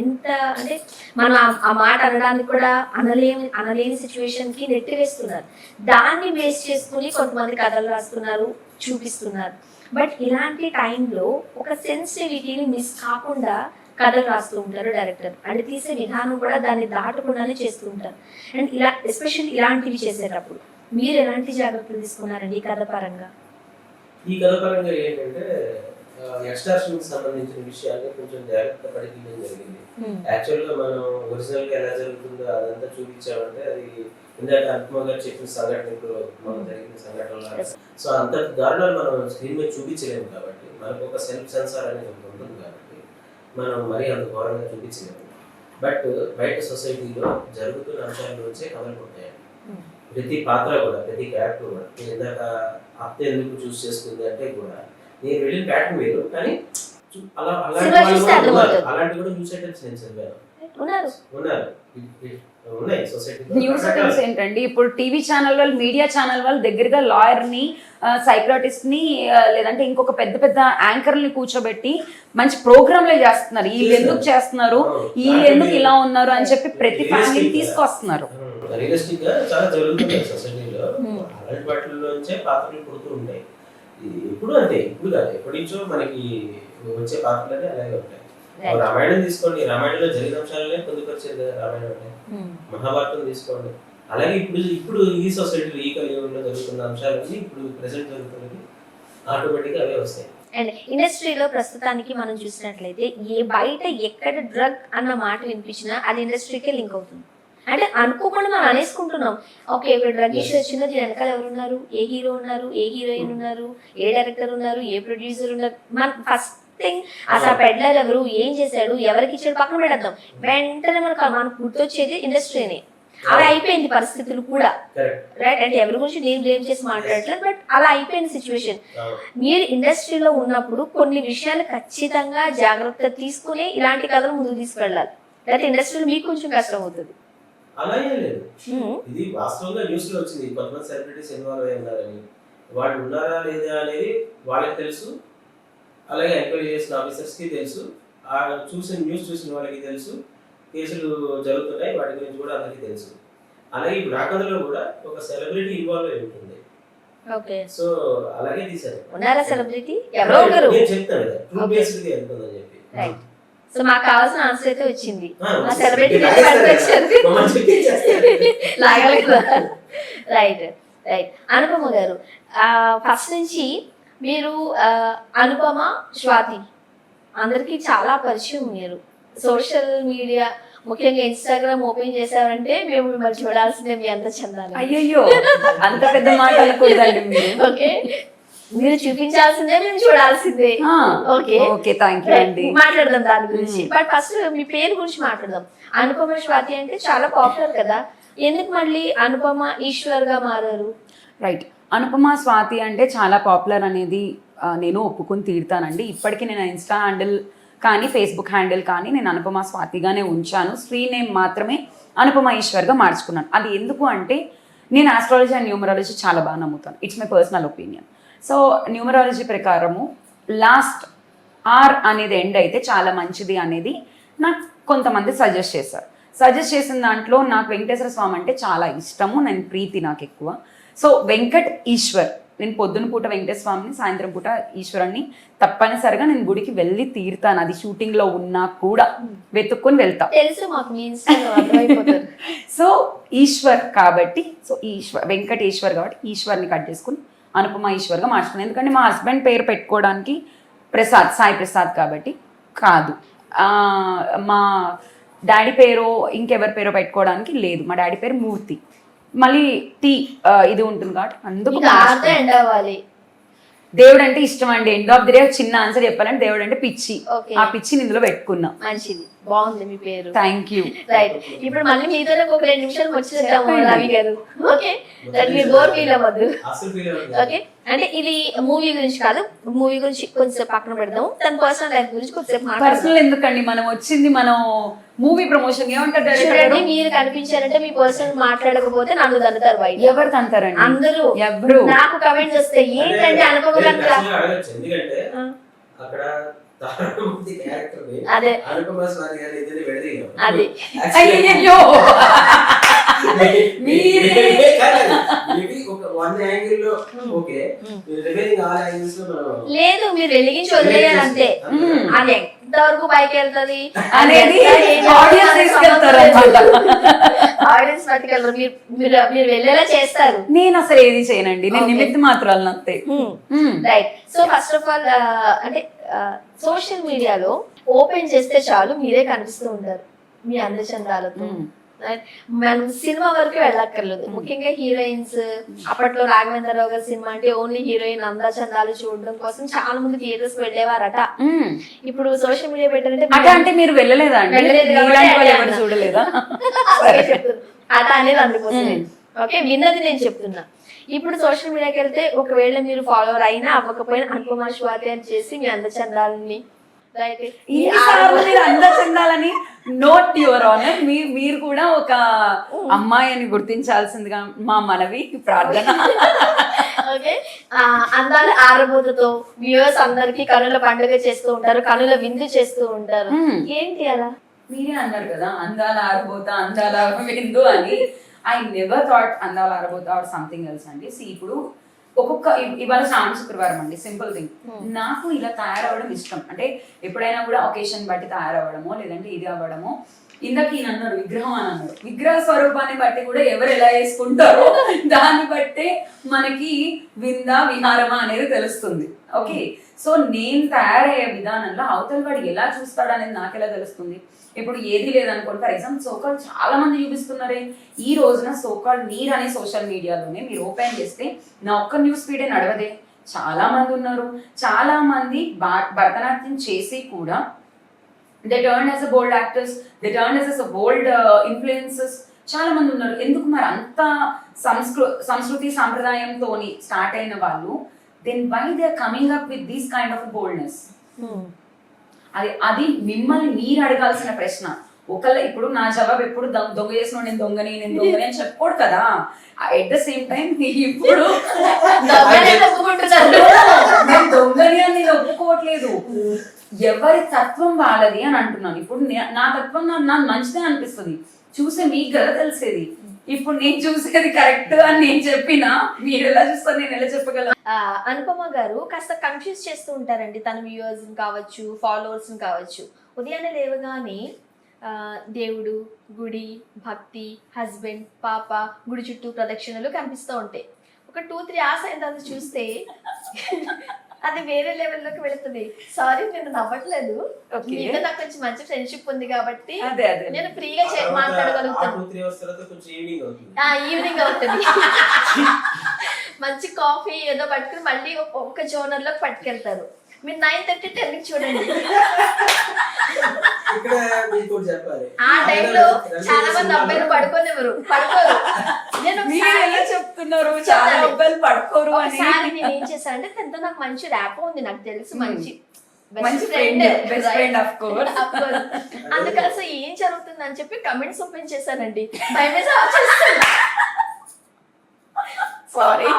ఎంత అంటే మనం ఆ మాట అనడానికి కూడా అనలేని సిచ్యువేషన్ కి నెట్టివేస్తున్నారు. దాన్ని బేస్ చేసుకుని కొంతమంది కథలు రాస్తున్నారు, చూపిస్తున్నారు. బట్ ఇలాంటి టైంలో ఒక సెన్సిటివిటీని మిస్ కాకుండా కథలు రాస్తూ ఉంటారు డైరెక్టర్. అంటే తీసే విధానం కూడా దాన్ని దాటకుండానే చేస్తూ ఉంటారు. అండ్ ఇలా ఎస్పెషల్లీ ఇలాంటివి చేసేటప్పుడు మీరు ఎలాంటి జాగ్రత్తలు తీసుకున్నారండి ఈ కథ పరంగా? ఈ కథ పరంగా ఏంటంటే ఎక్స్ట్రాక్షన్ కి సంబంధించిన విషయాన్ని కొంచెం జాగ్రత్త పడి తీయడం జరిగింది. యాక్చువల్గా మనం ఒరిజినల్ గా ఎలా జరుగుతుందో అదంతా చూపించామంటే అది ఇందాక అనుపమ గారు చెప్పిన సంఘటన, ఇప్పుడు మనం జరిగిన సంఘటనలో సో అంత దారుణాలు మనం స్క్రీన్ మీద చూపించలేము. కాబట్టి మనకు ఒక సెల్ఫ్ సెన్సార్ అనేది ఒకటి ఉంటుంది కాబట్టి మనం మరీ అంత ఘోరంగా చూపించలేము. బట్ బయట సొసైటీలో జరుగుతున్న అంశాల నుంచే కథలు ఉంటాయండి. ప్రతి పాత్ర కూడా, ప్రతి క్యారెక్టర్ కూడా, నేను ఇందాక అత్త ఎందుకు చూస్ చేసుకుంది అంటే కూడా నేను వెళ్ళిన ప్యాటర్న్ వేరు, కానీ అలాంటి కూడా న్యూస్ ఐటమ్స్ నేను చదివాను. ఉన్నారు ఉన్నాయి సొసైటీలో. న్యూస్ ఐటమ్స్ ఏంటండి, ఇప్పుడు టీవీ ఛానల్ వాళ్ళు, మీడియా ఛానల్ వాళ్ళు దగ్గరగా లాయర్ని, సైక్రాటిస్ట్ని, లేదంటే ఇంకొక పెద్ద పెద్ద యాంకర్ని కూర్చోబెట్టి మంచి ప్రోగ్రాంలే చేస్తున్నారు. వీళ్ళు ఎందుకు చేస్తున్నారు, వీళ్ళు ఎందుకు ఇలా ఉన్నారు అని చెప్పి ప్రతి ఫ్యామిలీని తీసుకొస్తున్నారు. రియలిస్టిక్ గా చాలా జరుగుతుంది సొసైటీలో. అలాంటి వాటిలోంచే పాత్రలు పుడుతూ ఉంటాయి. ఇప్పుడు అంతే, ఇప్పుడు కాదు, ఎప్పటి నుంచో మనకి వచ్చే పాత్రలనే అలాగే ఉంటాయి. రామాయణం తీసుకోండి, రామాయణంలో జరిగిన అంశాలనే పొందుపరిచేది కదా రామాయణం అంటే. మహాభారతం తీసుకోండి, అలాగే ఇప్పుడు ఈ సొసైటీలో ఈ కలియుగంలో జరుగుతున్న అంశాలన్నీ ఇప్పుడు ప్రెసెంట్ జరుగుతున్నది ఆటోమేటిక్గా అవే వస్తాయి. అండ్ ఇండస్ట్రీలో ప్రస్తుతానికి మనం చూసినట్లయితే ఏ బయట ఎక్కడ డ్రగ్ అన్న మాట వినిపించినా అది ఇండస్ట్రీకే లింక్ అవుతుంది. అంటే అనుకోకుండా మనం అనేసుకుంటున్నాం, ఓకే ఇప్పుడు డ్రగ్ ఇష్యూ వచ్చిందో దీని వెనకాల ఎవరు ఉన్నారు, ఏ హీరో ఉన్నారు, ఏ హీరోయిన్ ఉన్నారు, ఏ డైరెక్టర్ ఉన్నారు, ఏ ప్రొడ్యూసర్ ఉన్నారు, మన ఫస్ట్ థింగ్ అసలు పెడ్లర్ ఎవరు, ఏం చేశాడు, ఎవరికి ఇచ్చాడు పక్కన పెడద్దాం. వెంటనే మనకు గుర్తొచ్చేది ఇండస్ట్రీనే. అలా అయిపోయింది పరిస్థితులు కూడా, రైట్? అంటే ఎవరి గురించి నేను బ్లేమ్ చేసి మాట్లాడట్లేదు, బట్ అలా అయిపోయింది సిచ్యువేషన్. మీరు ఇండస్ట్రీలో ఉన్నప్పుడు కొన్ని విషయాలు ఖచ్చితంగా జాగ్రత్త తీసుకుని ఇలాంటి కథలు ముందుకు తీసుకెళ్ళాలి, లేకపోతే ఇండస్ట్రీలో మీకు కొంచెం కష్టం అవుతుంది. అలా ఏం లేదు, ఇది వాస్తవంగా న్యూస్ లో వచ్చింది. కొంతమంది సెలబ్రిటీస్ ఇన్వాల్వ్ అయి ఉన్నారని, వాళ్ళు ఉన్నారా లేదా అనేది వాళ్ళకి తెలుసు, అలాగే ఎంక్వైరీ చేసిన ఆఫీసర్స్ కి తెలుసు, ఆ న్యూస్ చూసిన వాళ్ళకి తెలుసు, కేసులు జరుగుతున్నాయి వాటి గురించి కూడా అందరికీ తెలుసు. అలాగే ఇప్పుడు ఆ కథలో కూడా ఒక సెలబ్రిటీ ఇన్వాల్వ్ అయి ఉంటుంది. ఓకే, సో అలాగే తీశారు. ఉన్నారా సెలబ్రిటీ? ఎవరో ఒకరు. నేను చెప్తాను కదా, ట్రూ బేస్డ్ గా వెళ్తుందని చెప్పి. రైట్. సో మాకు కావాల్సిన ఆన్సర్ అయితే వచ్చింది. Right right. అనుపమ గారు, ఫస్ట్ నుంచి మీరు అనుపమ, స్వాతి అందరికీ చాలా పరిచయం. మీరు సోషల్ మీడియా, ముఖ్యంగా ఇన్స్టాగ్రామ్ ఓపెన్ చేశారంటే మేము మిమ్మల్ని చూడాల్సిందే, మీ అంత చందాలి. అయ్యో అంత పెద్ద మాట అనకూడదండి మీరు. ఓకే, మీరు చూపించాల్సిందే, మేము చూడాల్సిందే. ఓకే ఓకే, థ్యాంక్ యూ అండి. మాట్లాడదాం దాని గురించి. బట్ ఫస్ట్ మీ పేరు గురించి మాట్లాడదాం. అనుపమ స్వాతి అంటే చాలా పాపులర్ కదా, ఎందుకు మళ్ళీ అనుపమ ఈశ్వర్ గా మారారు? రైట్, అనుపమ స్వాతి అంటే చాలా పాపులర్ అనేది నేను ఒప్పుకొని తీరుతానండి. ఇప్పటికీ నేను ఇన్స్టా హ్యాండిల్ కానీ ఫేస్బుక్ హ్యాండిల్ కానీ నేను అనుపమ స్వాతిగానే ఉంచాను. స్క్రీన్ నేమ్ మాత్రమే అనుపమ ఈశ్వర్గా మార్చుకున్నాను. అది ఎందుకు అంటే నేను ఆస్ట్రాలజీ అండ్ న్యూమరాలజీ చాలా బాగా నమ్ముతాను. It's my personal opinion. So numerology ప్రకారము లాస్ట్ ఆర్ అనేది ఎండ్ అయితే చాలా మంచిది అనేది నాకు కొంతమంది సజెస్ట్ చేశారు. సజెస్ట్ చేసిన దాంట్లో నాకు వెంకటేశ్వర స్వామి అంటే చాలా ఇష్టము, నేను ప్రీతి నాకు ఎక్కువ. సో వెంకట్ ఈశ్వర్, నేను పొద్దున పూట వెంకటేశ్వర స్వామిని, సాయంత్రం పూట ఈశ్వరుని తప్పనిసరిగా నేను గుడికి వెళ్ళి తీరుతాను. అది షూటింగ్ లో ఉన్నా కూడా వెతుక్కొని వెళ్తా. తెలుసు మాకు, మీ ఇన్స్టాలో అర్థమైపోతుంది. సో ఈశ్వర్ కాబట్టి, సో వెంకట్ ఈశ్వర్ కాబట్టి ఈశ్వర్ని కట్ చేసుకుని అనుపమ ఈశ్వర్గా మార్చుకున్నాను. ఎందుకంటే మా హస్బెండ్ పేరు పెట్టుకోవడానికి ప్రసాద్, సాయి ప్రసాద్ కాబట్టి కాదు. మా డాడీ పేరు ఇంకెవరి పేరు పెట్టుకోవడానికి లేదు. మా డాడీ పేరు మూర్తి, మళ్ళీ టీ ఇది ఉంటుంది కాబట్టి అందుకు ఎండ్ అవ్వాలి. దేవుడు అంటే ఇష్టం అండి. ఎండ్ ఆఫ్ ది డే చిన్న ఆన్సర్ చెప్పాలంటే దేవుడు అంటే పిచ్చి. ఆ పిచ్చిని ఇందులో పెట్టుకున్నా. మంచిది, బాగుంది మీ పేరు. Thank you. రైట్, ఇప్పుడు మళ్ళీ మీతో ఒక 2 నిమిషాలు వచ్చేద్దాము రవి గారు. ఓకే, మీరు బోర్ ఫీల్ అవ్వద్దు. ఓకే, అంటే ఇది మూవీ గురించి కాదు, మూవీ గురించి కొంచెం పక్కన పెడదాం. తన పర్సనల్ లైఫ్ గురించి కొంచెం పర్సనల్ ఎందుకండి, మనం వచ్చింది మనం మూవీ ప్రమోషన్. ఏమంటారు చూడండి, మీరు కనిపించారంటే మీ పర్సనల్ మాట్లాడకపోతే నన్ను తంతారు బయట. ఎవరు తంతారండి? అందరూ. ఎవరు నాకు కమెంట్స్ వస్తాయి ఏంటంటే అనుపమ ఎందుకంటే అక్కడ అదే అనుపమ స్వాతి గారు ఇద్దరు విడదీయడం. అది అయ్యో లేదు, మీరు వెలిగించి వదిలేయాలి అంతే. అది ఎంతవరకు పైకి వెళ్తుంది అనేది ఆడియన్స్ పట్టుకెళ్ళరు, మీరు వెళ్ళేలా చేస్తారు. నేను అసలు ఏది చేయనండి, నేను నిమిత్త మాత్రాలు అంతే. Right, so first of all అంటే సోషల్ మీడియాలో ఓపెన్ చేస్తే చాలు మీరే కనిపిస్తూ ఉంటారు మీ అందచందాలతో. మనం సినిమా వరకు వెళ్ళక్కర్లేదు. ముఖ్యంగా హీరోయిన్స్, అప్పట్లో రాఘవేంద్రరావు గారి సినిమా అంటే ఓన్లీ హీరోయిన్ అందచందాలు చూడడం కోసం చాలా మంది థియేటర్స్ వెళ్ళేవారట. ఇప్పుడు సోషల్ మీడియా పెట్టారంటే అంటే మీరు వెళ్ళలేదా? చూడలేదా అట అనేది అందుకోసమే. ఓకే, విన్నది నేను చెప్తున్నా. ఇప్పుడు సోషల్ మీడియాకి వెళ్తే ఒకవేళ మీరు ఫాలోవర్ అయినా అవ్వకపోయినా అనుపమ స్వాతి అని చేసి మీ అందచందాలని అందచందాలని నోట్ యువర్ ఆనర్, మీరు కూడా ఒక అమ్మాయి అని గుర్తించాల్సిందిగా మా మనవి, ప్రార్థన. ఓకే, అందాల ఆరబోతతో వ్యూవర్స్ అందరికి కనుల పండుగ చేస్తూ ఉంటారు, కనుల విందు చేస్తూ ఉంటారు. ఏంటి అలా? మీరే అన్నారు కదా అందాల ఆరబోత, అందాల విందు అని. ఐ నెవర్ థాట్ అందాల ఆరబోత ఆర్ సంథింగ్ ఎల్స్ అండి. ఇప్పుడు ఒక్కొక్క ఇవాళ శ్రావణ శుక్రవారం అండి, సింపుల్ థింగ్. నాకు ఇలా తయారవ్వడం ఇష్టం. అంటే ఎప్పుడైనా కూడా ఒకేషన్ బట్టి తయారవ్వడమో లేదంటే ఇది అవ్వడమో. ఇందాక ఈయన అన్నారు విగ్రహం అని అన్నారు. విగ్రహ స్వరూపాన్ని బట్టి కూడా ఎవరు ఎలా వేసుకుంటారో దాన్ని బట్టే మనకి విందా విహారమా అనేది తెలుస్తుంది. ఓకే, సో నేను తయారయ్యే విధానంలో అవతల వాడు ఎలా చూస్తాడు అనేది నాకు ఎలా తెలుస్తుంది? ఇప్పుడు ఏది లేదనుకోండి, ఫర్ ఎగ్జాంపుల్ సోకాల్ చాలా మంది చూపిస్తున్నారే ఈ రోజున సోకాల్ నీర్ అనే సోషల్ మీడియాలోనే మీరు ఓపెన్ చేస్తే నా ఒక్క న్యూస్ ఫీడే నడవదే. చాలా మంది ఉన్నారు, చాలా మంది భరతనాట్యం చేసి కూడా they turn as a bold actors, they turn as a bold influencers. చాలా మంది ఉన్నారు. ఎందుకు మరి అంత సంస్కృతి సాంప్రదాయంతో స్టార్ట్ అయిన వాళ్ళు then why they are coming up with these kind of boldness? అది మిమ్మల్ని మీరు అడగాల్సిన ప్రశ్న. ఒకళ్ళ ఇప్పుడు నా జవాబు ఎప్పుడు దొంగ చేసిన నేను దొంగని అని చెప్పుకోడు కదా. ఎట్ ద సేమ్ టైం ఇప్పుడు నేను దొంగని అని నేను ఒప్పుకోవట్లేదు. ఎవరి తత్వం వాళ్ళది అని అంటున్నాను. ఇప్పుడు నా తత్వం నాకు మంచిదే అనిపిస్తుంది, చూసే మీకు కదా తెలిసేది. ఇప్పుడు నేను చూసేది కరెక్ట్ అని నేను చెప్పినా మీరు ఎలా చూస్తారు, నేను ఎలా చెప్పగలను? అనుపమ గారు కాస్త కన్ఫ్యూజ్ చేస్తూ ఉంటారండి తన వ్యూవర్స్ కావచ్చు, ఫాలోవర్స్ కావచ్చు. ఉదయాన్నే లేవగానే దేవుడు, గుడి, భక్తి, హస్బెండ్, పాప, గుడి చుట్టూ ప్రదక్షిణలు కనిపిస్తూ ఉంటాయి. ఒక 2-3 అవర్స్ అయిన తర్వాత చూస్తే అది వేరే లెవెల్లోకి వెళుతుంది. సారీ, నేను నవ్వట్లేదు, ఇంకా నాకు కొంచెం మంచి ఫ్రెండ్షిప్ ఉంది కాబట్టి నేను ఫ్రీగా మాట్లాడగలుగుతాను. ఈవినింగ్ అవుతుంది. మంచి కాఫీ ఏదో పట్టుకుని మళ్ళీ ఒక్క జోనర్ లో పట్టుకెళ్తారు. మీరు 9:30, 10కి చూడండి. ఇక్కడ మీకు చెప్పాలి, ఆ టైంలో చాలా మంది అబ్బాయిలు పడుకోరు. నేను మీరు ఎలా చెప్తున్నారు చాలా అబ్బాయిలు పడుకోరు అని? ఒకసారి నేను ఏం చేశానంటే తనతో నాకు మంచి ర్యాప్ ఉంది, నాకు తెలుసు మంచి మంచి friend, best friend of course. అందుకని అసలు ఏం జరుగుతుంది అని చెప్పి కమెంట్స్ ఓపెన్ చేశానండి.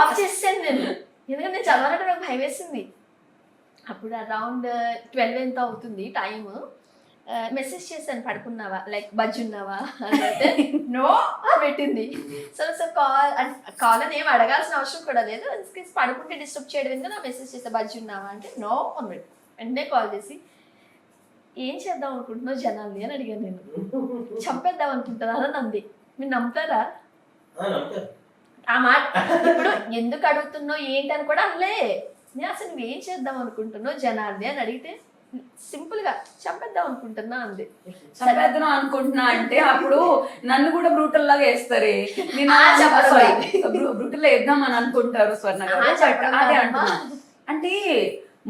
ఆఫ్ చేసాను నేను, ఎందుకంటే నేను చదవాలంటే నాకు భయం వేసింది. అప్పుడు అరౌండ్ 12 ఎంత అవుతుంది టైం. మెసేజ్ చేశాను, పడుకున్నావా, లైక్ బజ్జున్నావా అంటే నో అని పెట్టింది. సో కాల్ అని ఏం అడగాల్సిన అవసరం కూడా లేదు, పడుకుంటే డిస్టర్బ్ చేయడం ఎందుకు, నా మెసేజ్ చేసా బజ్జున్నావా అంటే నో అని పెట్టి వెంటనే కాల్ చేసి ఏం చేద్దాం అనుకుంటున్నావు జనాల్ని అని అడిగాను. నేను చంపేద్దాం అనుకుంటున్నాను అని అంది. మీరు నమ్ముతారా ఆ మాట? ఇప్పుడు ఎందుకు అడుగుతున్నావు ఏంటని కూడా అనలే. నేను అసలు నువ్వేం చేద్దాం అనుకుంటున్నావు జనాల్ని అని అడిగితే సింపుల్ గా చంపేద్దాం అనుకుంటున్నా అంది. చంపేద్దాం అనుకుంటున్నా అంటే అప్పుడు నన్ను కూడా బ్రూటల్ లాగా వేస్తారే, బ్రూటల్ వేద్దాం అని అనుకుంటారు స్వర్ణ గారు. అదే అంటున్నా, అంటే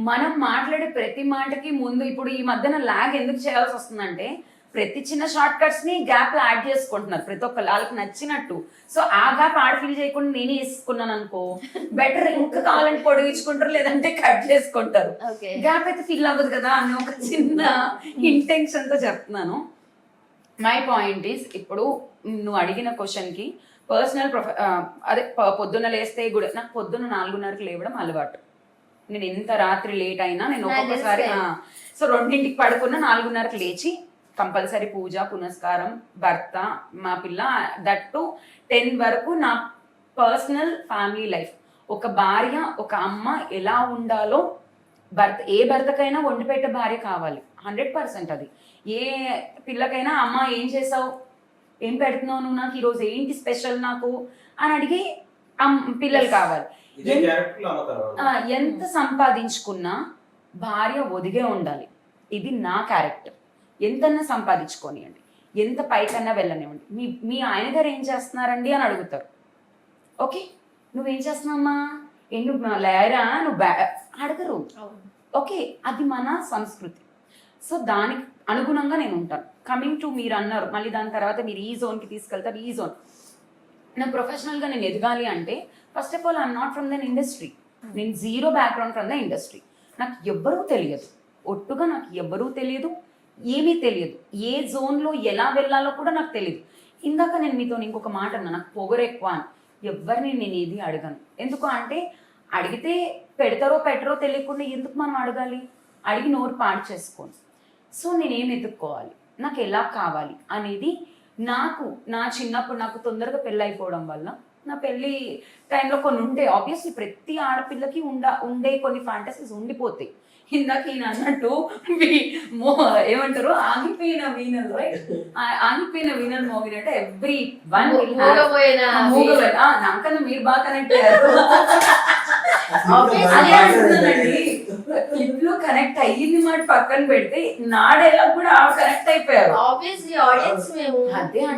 మనం మాట్లాడే ప్రతి మాటకి ముందు ఇప్పుడు ఈ మధ్యన లాగ్ ఎందుకు చేయాల్సి వస్తుందంటే ప్రతి చిన్న షార్ట్ కట్స్ ని గ్యాప్ యాడ్ చేసుకుంటున్నారు ప్రతి ఒక్కరు వాళ్ళకి నచ్చినట్టు. సో ఆ గ్యాప్ యాడ్ ఫీల్ చేయకుండా నేనే వేసుకున్నాను అనుకో, బెటర్ ఇంకా కావాలంటే పొడిగించుకుంటారు, లేదంటే కట్ చేసుకుంటారు. గ్యాప్ అయితే ఫీల్ అవ్వదు కదా అని ఒక చిన్న ఇంటెన్షన్ తో చెప్తున్నాను. మై పాయింట్ ఈస్, ఇప్పుడు నువ్వు అడిగిన క్వశ్చన్ కి పర్సనల్ అదే పొద్దున్న లేస్తే కూడా నాకు పొద్దున్న 4:30కి లేవడం అలవాటు. నేను ఎంత రాత్రి లేట్ అయినా నేను ఒక్కొక్కసారి సో 2ంటికి పడుకున్న 4:30కి లేచి కంపల్సరీ పూజ పునస్కారం, భర్త, మా పిల్ల, దట్ టు 10 వరకు నా పర్సనల్ ఫ్యామిలీ లైఫ్. ఒక భార్య ఒక అమ్మ ఎలా ఉండాలో ఏ భర్తకైనా వండి పెట్టే భార్య కావాలి 100%. అది ఏ పిల్లకైనా అమ్మ ఏం చేసావు, ఏం పెడుతున్నావు నువ్వు, నాకు ఈరోజు ఏంటి స్పెషల్ నాకు అని అడిగి పిల్లలు కావాలి. ఎంత సంపాదించుకున్నా భార్య ఒదిగే ఉండాలి. ఇది నా క్యారెక్టర్. ఎంతన్నా సంపాదించుకోనివ్వండి, ఎంత పైకన్నా వెళ్ళనివ్వండి, మీ ఆయన గారు ఏం చేస్తున్నారండి అని అడుగుతారు. ఓకే నువ్వేం చేస్తున్నావమ్మా, నువ్వు లేరా, నువ్వు అడగరు. ఓకే అది మన సంస్కృతి. సో దానికి అనుగుణంగా నేను ఉంటాను. కమింగ్ టు మీరు అన్నారు మళ్ళీ దాని తర్వాత మీరు ఈ జోన్కి తీసుకెళ్తారు. ఈ జోన్ నా ప్రొఫెషనల్గా నేను ఎదగాలి అంటే first of all I'm not from the industry. నేను zero background from the industry. నాకు ఎవ్వరూ తెలియదు, ఒట్టుగా నాకు ఎవ్వరూ తెలియదు, ఏమీ తెలియదు. ఏ జోన్లో ఎలా వెళ్ళాలో కూడా నాకు తెలియదు. ఇందాక నేను మీతో ఇంకొక మాట అన్నా, నాకు పొగరు ఎక్కువ అని. ఎవరిని నేను ఏది అడగను. ఎందుకు అంటే అడిగితే పెడతారో పెట్టరో తెలియకుండా ఎందుకు మనం అడగాలి, అడిగి నోరు పాడు చేసుకోను. సో నేనేం ఎత్తుక్కోవాలి, నాకు ఎలా కావాలి అనేది నాకు నా చిన్నప్పుడు నాకు తొందరగా పెళ్ళి అయిపోవడం వల్ల నా పెళ్ళి టైంలో కొన్ని ఉంటాయి. ఆబ్వియస్లీ ప్రతి ఆడపిల్లకి ఉండే కొన్ని ఫ్యాంటసీస్ ఉండిపోతాయి. ఇందాక ఈయన అన్నట్టు ఏమంటారు ఆగిపోయిన వీణలు, ఆగిపోయిన వీణలు మోగినట్టు ఎవ్రీ వన్ నాకన్నా మీరు బాగా కనెక్ట్ అయ్యారు. అదే అంటున్నానండి, క్లిప్ లో కనెక్ట్ అయ్యింది మాట పక్కన పెడితే నా డైలాగ్ కూడా కనెక్ట్ అయిపోయారు. అదే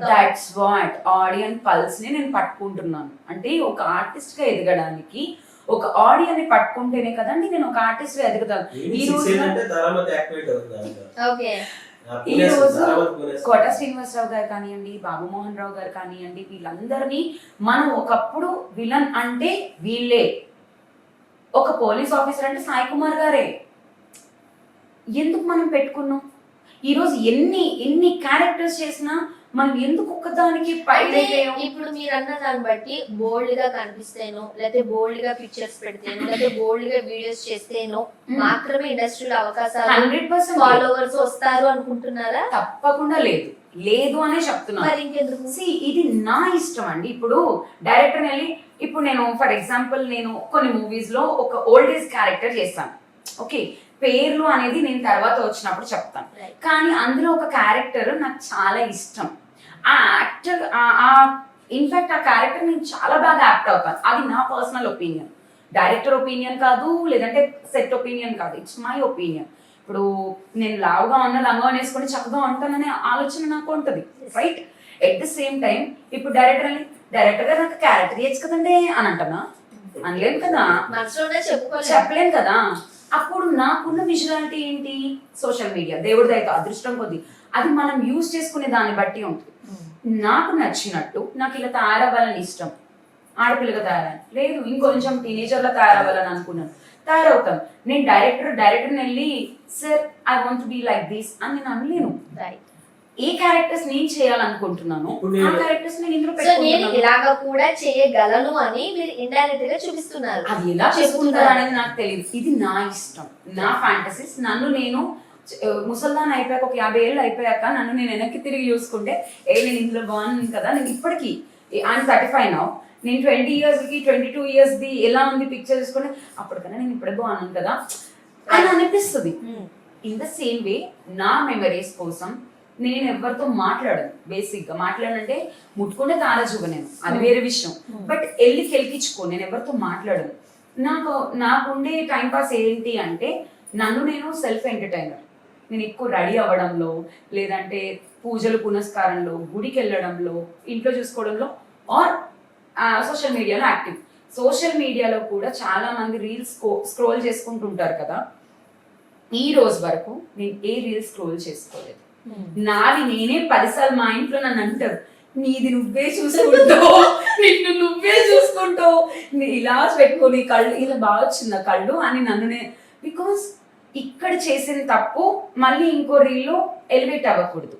దట్స్ వాట్ ఆడియన్స్ పల్స్ ని నేను పట్టుకుంటున్నాను. అంటే ఒక ఆర్టిస్ట్ గా ఎదగడానికి ఒక ఆడియన్ ని పట్టుకుంటేనే కదండి నేను ఒక ఆర్టిస్ట్ గా ఎదుగుతాను. ఈ రోజు కోట శ్రీనివాసరావు గారు కానివ్వండి, బాబు మోహన్ రావు గారు కానివ్వండి, వీళ్ళందరినీ మనం ఒకప్పుడు విలన్ అంటే వీళ్ళే, ఒక పోలీస్ ఆఫీసర్ అంటే సాయి కుమార్ గారే. ఎందుకు మనం పెట్టుకున్నాం? ఈరోజు ఎన్ని క్యారెక్టర్స్ చేసినా మనం ఎందుకు ఒక్కదానికి ఇప్పుడు మీరు అన్న దాన్ని బట్టి బోల్డ్ గా కనిపిస్తేనో లేకపోతే బోల్డ్ గా పిక్చర్స్ పెడితేనో లేకపోతే బోల్డ్ గా వీడియోస్ చేస్తేనో మాత్రమే ఇండస్ట్రీలో అవకాశాలు 100% ఫాలోవర్స్ వస్తారు అనుకుంటున్నారా? తప్పకుండా లేదు అనే చెప్తున్నాను. ఇది నా ఇష్టం అండి. ఇప్పుడు డైరెక్టర్ వెళ్ళి ఇప్పుడు నేను ఫర్ ఎగ్జాంపుల్ నేను కొన్ని మూవీస్ లో ఒక ఓల్డ్ ఏజ్ క్యారెక్టర్ చేస్తాను. ఓకే పేర్లు అనేది నేను తర్వాత వచ్చినప్పుడు చెప్తాను. కానీ అందులో ఒక క్యారెక్టర్ నాకు చాలా ఇష్టం. ఆ యాక్టర్ ఇన్ఫాక్ట్ ఆ క్యారెక్టర్ నేను చాలా బాగా యాక్ట్ అవుతాను. అది నా పర్సనల్ ఒపీనియన్, డైరెక్టర్ ఒపీనియన్ కాదు, లేదంటే సెట్ ఒపీనియన్ కాదు, ఇట్స్ మై ఒపీనియన్. ఇప్పుడు నేను లావుగా ఉన్న లంగా వేసుకొని చక్కగా ఉంటాననే ఆలోచన నాకు ఉంటుంది, right? At the same time ఇప్పుడు డైరెక్టర్ గా నాకు క్యారెక్టర్ ఇయచ్చు కదండి అని అంటున్నా, అనలేము కదా, మనసులోనే చెప్పలేను కదా. అప్పుడు నాకున్న విజువాలిటీ ఏంటి, సోషల్ మీడియా దేవుడి దయతో అదృష్టం కొద్ది అది మనం యూజ్ చేసుకునే దాన్ని బట్టి ఉంటుంది. నాకు నచ్చినట్టు నాకు ఇలా తయారవ్వాలని ఇష్టం, ఆడపిల్లగా తయారని లేదు, ఇంకొంచెం టీనేజర్లా తయారవ్వాలని అనుకున్నాను, తయారవుతాను. నేను డైరెక్టర్ని వెళ్ళి sir I want be like this అని నేను అనలేను. ఏ క్యారెక్టర్స్ నేను చేయాలనుకుంటున్నాను ఆ క్యారెక్టర్స్ నేను ఇందులో నేను ఇలాగా కూడా చేయగలను అని మీరు ఇండైరెక్ట్ గా చూపిస్తున్నారు. అది ఎలా చేసుకుంటారు అనేది నాకు తెలియదు. ఇది నా ఇష్టం, నా ఫ్యాంటసీస్. నన్ను నేను ముసల్దాన్ అయిపోయాక ఒక 50 ఏళ్ళు అయిపోయాక నన్ను నేను వెనక్కి తిరిగి చూసుకుంటే నేను ఇందులో బాగున్నాను కదా. నేను ఇప్పటికీ ఆయన 35 నౌ, నేను 20 yearsకి 22 yearsది ఎలా ఉంది పిక్చర్ చూసుకుంటే అప్పటికన్నా నేను ఇప్పుడే బాగున్నాను కదా అని అనిపిస్తుంది. ఇన్ ద సేమ్ వే నా మెమరీస్ కోసం నేను ఎవరితో మాట్లాడను. బేసిక్గా మాట్లాడంటే ముట్టుకుంటే తారజుగా నేను, అది వేరే విషయం. బట్ కెలికించుకో, నేను ఎవరితో మాట్లాడను. నాకుండే టైంపాస్ ఏంటి అంటే నన్ను నేను సెల్ఫ్ ఎంటర్టైనర్. నేను ఎక్కువ రెడీ అవ్వడంలో, లేదంటే పూజలు పునస్కారంలో, గుడికి వెళ్ళడంలో, ఇంట్లో చూసుకోవడంలో, ఆర్ సోషల్ మీడియాలో యాక్టివ్. సోషల్ మీడియాలో కూడా చాలా మంది రీల్స్ స్క్రోల్ చేసుకుంటుంటారు కదా. ఈ రోజు వరకు నేను ఏ రీల్స్ స్క్రోల్ చేసుకోలేదు. నాది నేనే 10 సార్లు మా ఇంట్లో నన్ను అంటారు, నీది నువ్వే చూసుకుంటావు, నిన్ను నువ్వే చూసుకుంటావు, ఇలా పెట్టుకొని కళ్ళు ఇలా బాగా వచ్చిందా కళ్ళు అని నన్నునే. బికాస్ ఇక్కడ చేసిన తప్పు మళ్ళీ ఇంకో రీల్లో ఎలివేట్ అవ్వకూడదు.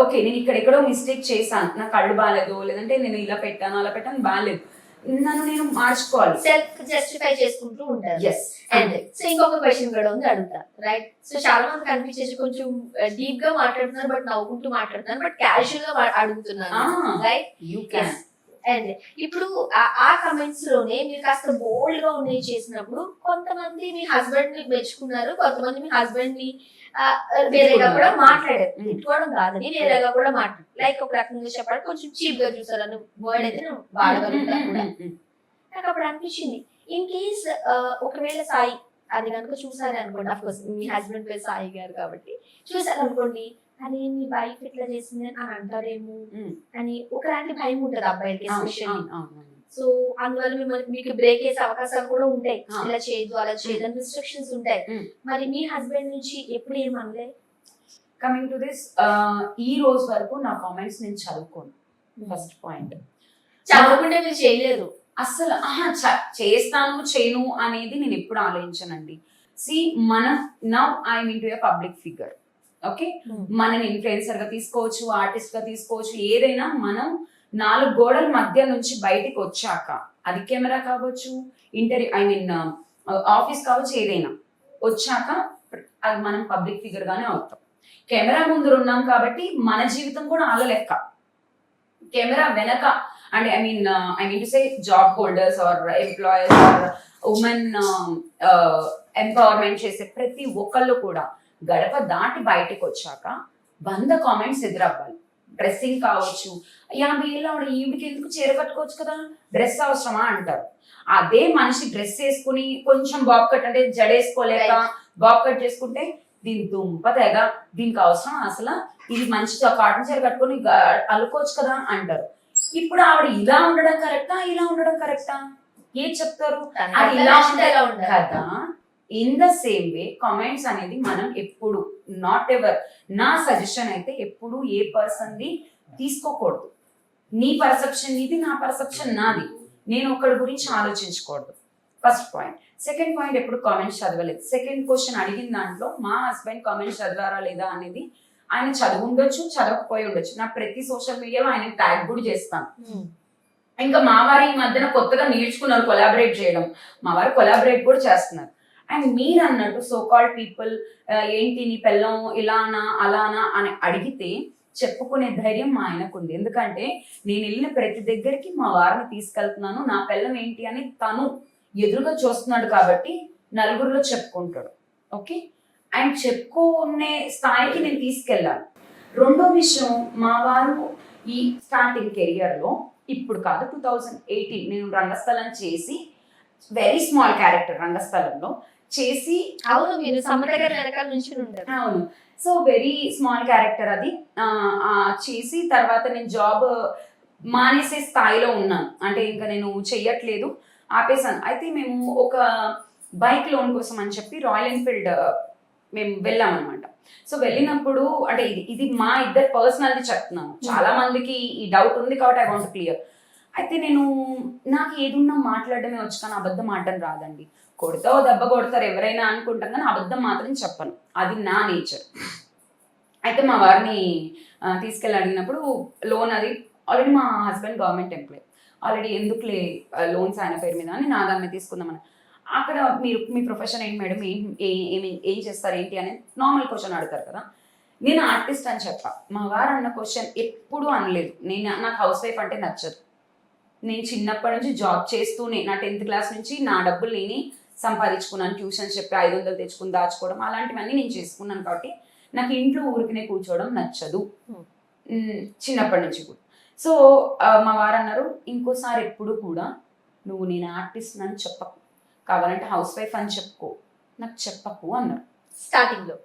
ఓకే నేను ఇక్కడ ఎక్కడో మిస్టేక్ చేశాను, నా కళ్ళు బాగాలేదు, లేదంటే నేను ఇలా పెట్టాను అలా పెట్టాను బాగాలేదు, నన్ను నేను మార్చుకోవాలి, సెల్ఫ్ జస్టిఫై చేసుకుంటూ ఉంటారు. అండ్ సో ఇంకొక క్వశ్చన్ కూడా ఉంది, అడుగుతా. రైట్, సో చాలా మంది కనిపించేసి కొంచెం డీప్ గా మాట్లాడుతున్నారు, బట్ నవ్వుకుంటూ మాట్లాడుతున్నారు, బట్ క్యాజువల్ గా అడుగుతున్నాను. Right, you can. అండ్ ఇప్పుడు ఆ కమెంట్స్ లోనే మీరు కాస్త బోల్డ్ గా ఉన్నాయి చేసినప్పుడు కొంతమంది మీ హస్బెండ్ ని మెచ్చుకున్నారు, కొంతమంది మీ హస్బెండ్ ని వేరేగా కూడా మాట్లాడారు. తిట్టుకోవడం కాదని వేరేగా కూడా మాట్లాడారు. లైక్ ఒక రకంగా చెప్పాలి కొంచెం చీప్ గా చూసారని వర్డ్ అయితే నేను వాడగలుగుతాను కూడా. నాకు అప్పుడు అనిపించింది, ఇన్ కేస్ ఒకవేళ సాయి అది కనుక చూసారు అనుకోండి, అఫ్ కోర్స్ మీ హస్బెండ్ పేరు సాయి గారు కాబట్టి చూసారు అనుకోండి, అని మీ వైఫ్ ఇట్లా చేసింది అని అంటారేమో అని ఒకలాంటి భయం ఉంటుంది అబ్బాయిలకి ఎస్పెషల్లీ. సో అందువల్ల మీకు బ్రేక్ చేసే అవకాశాలు కూడా ఉంటాయి, ఇలా చేయదు అలా చేయదు అని రిస్ట్రిక్షన్స్ ఉంటాయి. మరి మీ హస్బెండ్ నుంచి ఎప్పుడు ఏమనలే? కమింగ్ టు దిస్, ఈ రోజు వరకు నా కామెంట్స్ నేను చదువుకోను. ఫస్ట్ పాయింట్, చదువుకుంటే మీరు చేయలేరు అసలు. చేస్తాను చేయను అనేది నేను ఎప్పుడు ఆలోచించనండి. సి మనం now I'm into a public figure. Okay, మనని ఇన్ఫ్లుయెన్సర్ గా తీసుకోవచ్చు, ఆర్టిస్ట్ గా తీసుకోవచ్చు, ఏదైనా మనం 4 గోడల మధ్య నుంచి బయటికి వచ్చాక, అది కెమెరా కావచ్చు, ఆఫీస్ కావచ్చు, ఏదైనా వచ్చాక అది మనం పబ్లిక్ ఫిగర్ గానే అవుతాం. కెమెరా ముందు ఉన్నాం కాబట్టి మన జీవితం కూడా అలా లెక్క. కెమెరా వెనక అంటే I mean to say job holders or employers or women empowerment చేసే ప్రతి ఒక్కళ్ళు కూడా గడప దాటి బయటకు వచ్చాక 100 కామెంట్స్ ఎదురవ్వాలి. డ్రెస్సింగ్ కావచ్చు, 50 ఏళ్ళ ఈవిడికి ఎందుకు చీర కట్టుకోవచ్చు కదా, డ్రెస్ అవసరమా అంటారు. అదే మనిషి డ్రెస్ వేసుకుని కొంచెం బాబ్ కట్ అంటే జడేసుకోలేక బాబ్ కట్ చేసుకుంటే దీని దుంప తెగ, దీనికి అవసరం అసలు, ఇది మంచి కాటన్ చీర కట్టుకుని అల్లుకోవచ్చు కదా అంటారు. ఇప్పుడు ఆవిడ ఇలా ఉండడం కరెక్టా, ఇలా ఉండడం కరెక్టా, ఏం చెప్తారు? అది ఇలా ఉంటే కదా. In the same way comments అనేది మనం ఎప్పుడు నాట్ ఎవర్, నా సజెషన్ అయితే ఎప్పుడు ఏ పర్సన్ది తీసుకోకూడదు. నీ పర్సెప్షన్ నీది, నా పర్సెప్షన్ నాది, నేను ఒకరి గురించి ఆలోచించకూడదు. First point. సెకండ్ పాయింట్, ఎప్పుడు కామెంట్స్ చదవలేదు. సెకండ్ క్వశ్చన్ అడిగిన దాంట్లో మా హస్బెండ్ కామెంట్స్ చదివారా లేదా అనేది, ఆయన చదువు ఉండొచ్చు, చదవకపోయి ఉండొచ్చు. నా ప్రతి సోషల్ మీడియాలో ఆయన ట్యాగ్ కూడా చేస్తాను. ఇంకా మా వారు ఈ మధ్యన కొత్తగా నేర్చుకున్నారు కొలాబరేట్ చేయడం, మా వారు కొలాబరేట్ కూడా చేస్తున్నారు. అండ్ మీరు అన్నట్టు సో కాల్డ్ పీపుల్ ఏంటి నీ పెళ్ళం ఇలానా అలానా అని అడిగితే చెప్పుకునే ధైర్యం మా ఆయనకు ఉంది. ఎందుకంటే నేను వెళ్ళిన ప్రతి దగ్గరికి మా వారిని తీసుకెళ్తున్నాను, నా పెళ్ళం ఏంటి అని తను ఎదురుగా చూస్తున్నాడు కాబట్టి నలుగురిలో చెప్పుకుంటాడు. ఓకే, అండ్ చెప్పుకునే స్థాయికి నేను తీసుకెళ్ళాలి. రెండో విషయం, మా వారు ఈ స్టార్టింగ్ కెరియర్లో, ఇప్పుడు కాదు 2018 నేను రంగస్థలం చేసి వెరీ స్మాల్ క్యారెక్టర్ రంగస్థలంలో చేసి అవును, మీరు సమత గారి వెనకాల నుంచి ఉంటారు. అవును. సో వెరీ స్మాల్ క్యారెక్టర్ అది. చేసి తర్వాత నేను జాబ్ మానేసే స్థాయిలో ఉన్నాను. అంటే ఇంకా నేను చెయ్యట్లేదు, ఆపేసాను. అయితే మేము ఒక బైక్ లోన్ కోసం అని చెప్పి రాయల్ ఎన్ఫీల్డ్ మేము వెళ్ళాం అనమాట. సో వెళ్ళినప్పుడు అంటే ఇది మా ఇద్దరు పర్సనల్ది చెప్తున్నాను, చాలా మందికి ఈ డౌట్ ఉంది కాబట్టి ఐ వాంట్ క్లియర్. అయితే నాకు ఏదున్నా మాట్లాడడమే వచ్చు, కానీ అబద్ధం ఆడడం రాదండి. కొడతావు దెబ్బ కొడతారు ఎవరైనా అనుకుంటాం, కానీ అబద్ధం మాత్రం చెప్పను, అది నా నేచర్. అయితే మా వారిని తీసుకెళ్ళి అడిగినప్పుడు లోన్ అది ఆల్రెడీ మా హస్బెండ్ గవర్నమెంట్ ఎంప్లాయ్, ఆల్రెడీ ఎందుకులే లోన్స్ ఆయన పేరు మీద అని నా దాన్ని తీసుకుందామని. అక్కడ మీ ప్రొఫెషన్ ఏంటి మేడం, ఏం చేస్తారు ఏంటి అని నార్మల్ క్వశ్చన్ అడుగుతారు కదా. నేను ఆర్టిస్ట్ అని చెప్పా. మా వారు అన్న క్వశ్చన్ ఎప్పుడూ అనలేదు. నాకు హౌస్ వైఫ్ అంటే నచ్చదు. నేను చిన్నప్పటి నుంచి జాబ్ చేస్తూనే నా 10th క్లాస్ నుంచి నా డబ్బులు నేనే సంపాదించుకున్నాను. ట్యూషన్స్ చెప్పి 500 తెచ్చుకుని దాచుకోవడం అలాంటివన్నీ నేను చేసుకున్నాను. కాబట్టి నాకు ఇంట్లో ఊరికినే కూర్చోవడం నచ్చదు చిన్నప్పటి నుంచి కూడా. సో మా వారు అన్నారు, ఇంకోసారి ఎప్పుడు కూడా నువ్వు నేను ఆర్టిస్ట్ అని చెప్పకు, కావాలంటే హౌస్ వైఫ్ అని చెప్పుకో, నాకు చెప్పకు అన్నారు. స్టార్టింగ్లో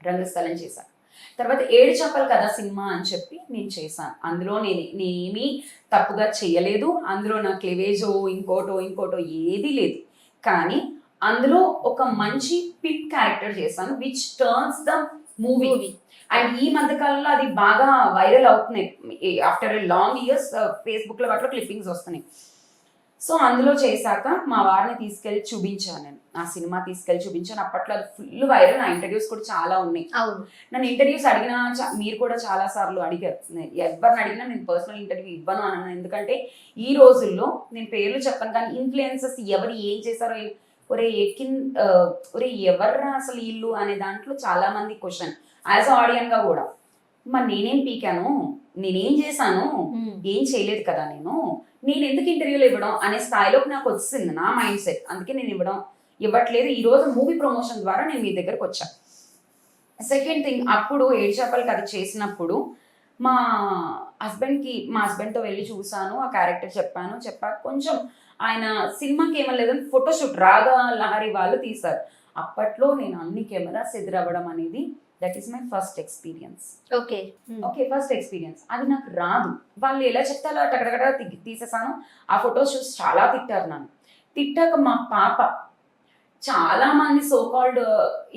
రంగస్థలం చేశాను. తర్వాత 7 చేపలు కదా సినిమా అని చెప్పి నేను చేశాను. అందులో నేనేమీ తప్పుగా చేయలేదు. అందులో నా క్లివేజో ఇంకోటో ఏది లేదు. కానీ అందులో ఒక మంచి పిక్ క్యారెక్టర్ చేశాను, which turns the movie. And ఈ మధ్య కాలంలో అది బాగా వైరల్ అవుతున్నాయి. ఆఫ్టర్ లాంగ్ ఇయర్స్ ఫేస్బుక్లో వాటిలో క్లిప్పింగ్స్ వస్తున్నాయి. సో అందులో చేశాక మా వారిని తీసుకెళ్ళి చూపించాను. నేను ఆ సినిమా తీసుకెళ్ళి చూపించాను. అప్పట్లో అది ఫుల్ వైరల్. నా ఇంటర్వ్యూస్ కూడా చాలా ఉన్నాయి. అవును, నన్ను ఇంటర్వ్యూస్ అడిగినా మీరు కూడా చాలా సార్లు అడిగారు. ఎవరిని అడిగినా నేను పర్సనల్ ఇంటర్వ్యూ ఇవ్వను అన్నాను. ఎందుకంటే ఈ రోజుల్లో నేను పేర్లు చెప్పను, కానీ ఇన్ఫ్లుయెన్సర్స్ ఎవరు ఏం చేశారో, ఒరే ఎవర్రా అసలు ఇల్లు అనే దాంట్లో చాలా మంది క్వశ్చన్ యాజ్ ఆడియన్ గా కూడా. మరి నేనేం పీకాను, నేనేం చేశాను, ఏం చేయలేదు కదా, నేను ఎందుకు ఇంటర్వ్యూలు ఇవ్వడం అనే స్థాయిలోకి నాకు వచ్చింది నా మైండ్ సెట్. అందుకే నేను ఇవ్వట్లేదు. ఈ రోజు మూవీ ప్రమోషన్ ద్వారా నేను మీ దగ్గరకు వచ్చా. సెకండ్ థింగ్, అప్పుడు 7 చేపలు కథ చేసినప్పుడు మా హస్బెండ్తో వెళ్ళి చూసాను, ఆ క్యారెక్టర్ చెప్పాక కొంచెం ఆయన సినిమాకి ఏమలేదని ఫోటోషూట్ రాగా లహరి వాళ్ళు తీశారు. అప్పట్లో నేను అన్ని కెమెరాస్ ఎదురవ్వడం అనేది that is my first experience. Okay, first experience. అది నాకు రాదు. వాళ్ళు ఎలా చెప్తే అలా టకటకట తీసేసాను. ఆ ఫొటోస్ చూసి చాలా తిట్టారు నన్ను. తిట్టాక మా పాప, చాలా మంది సోకాల్డ్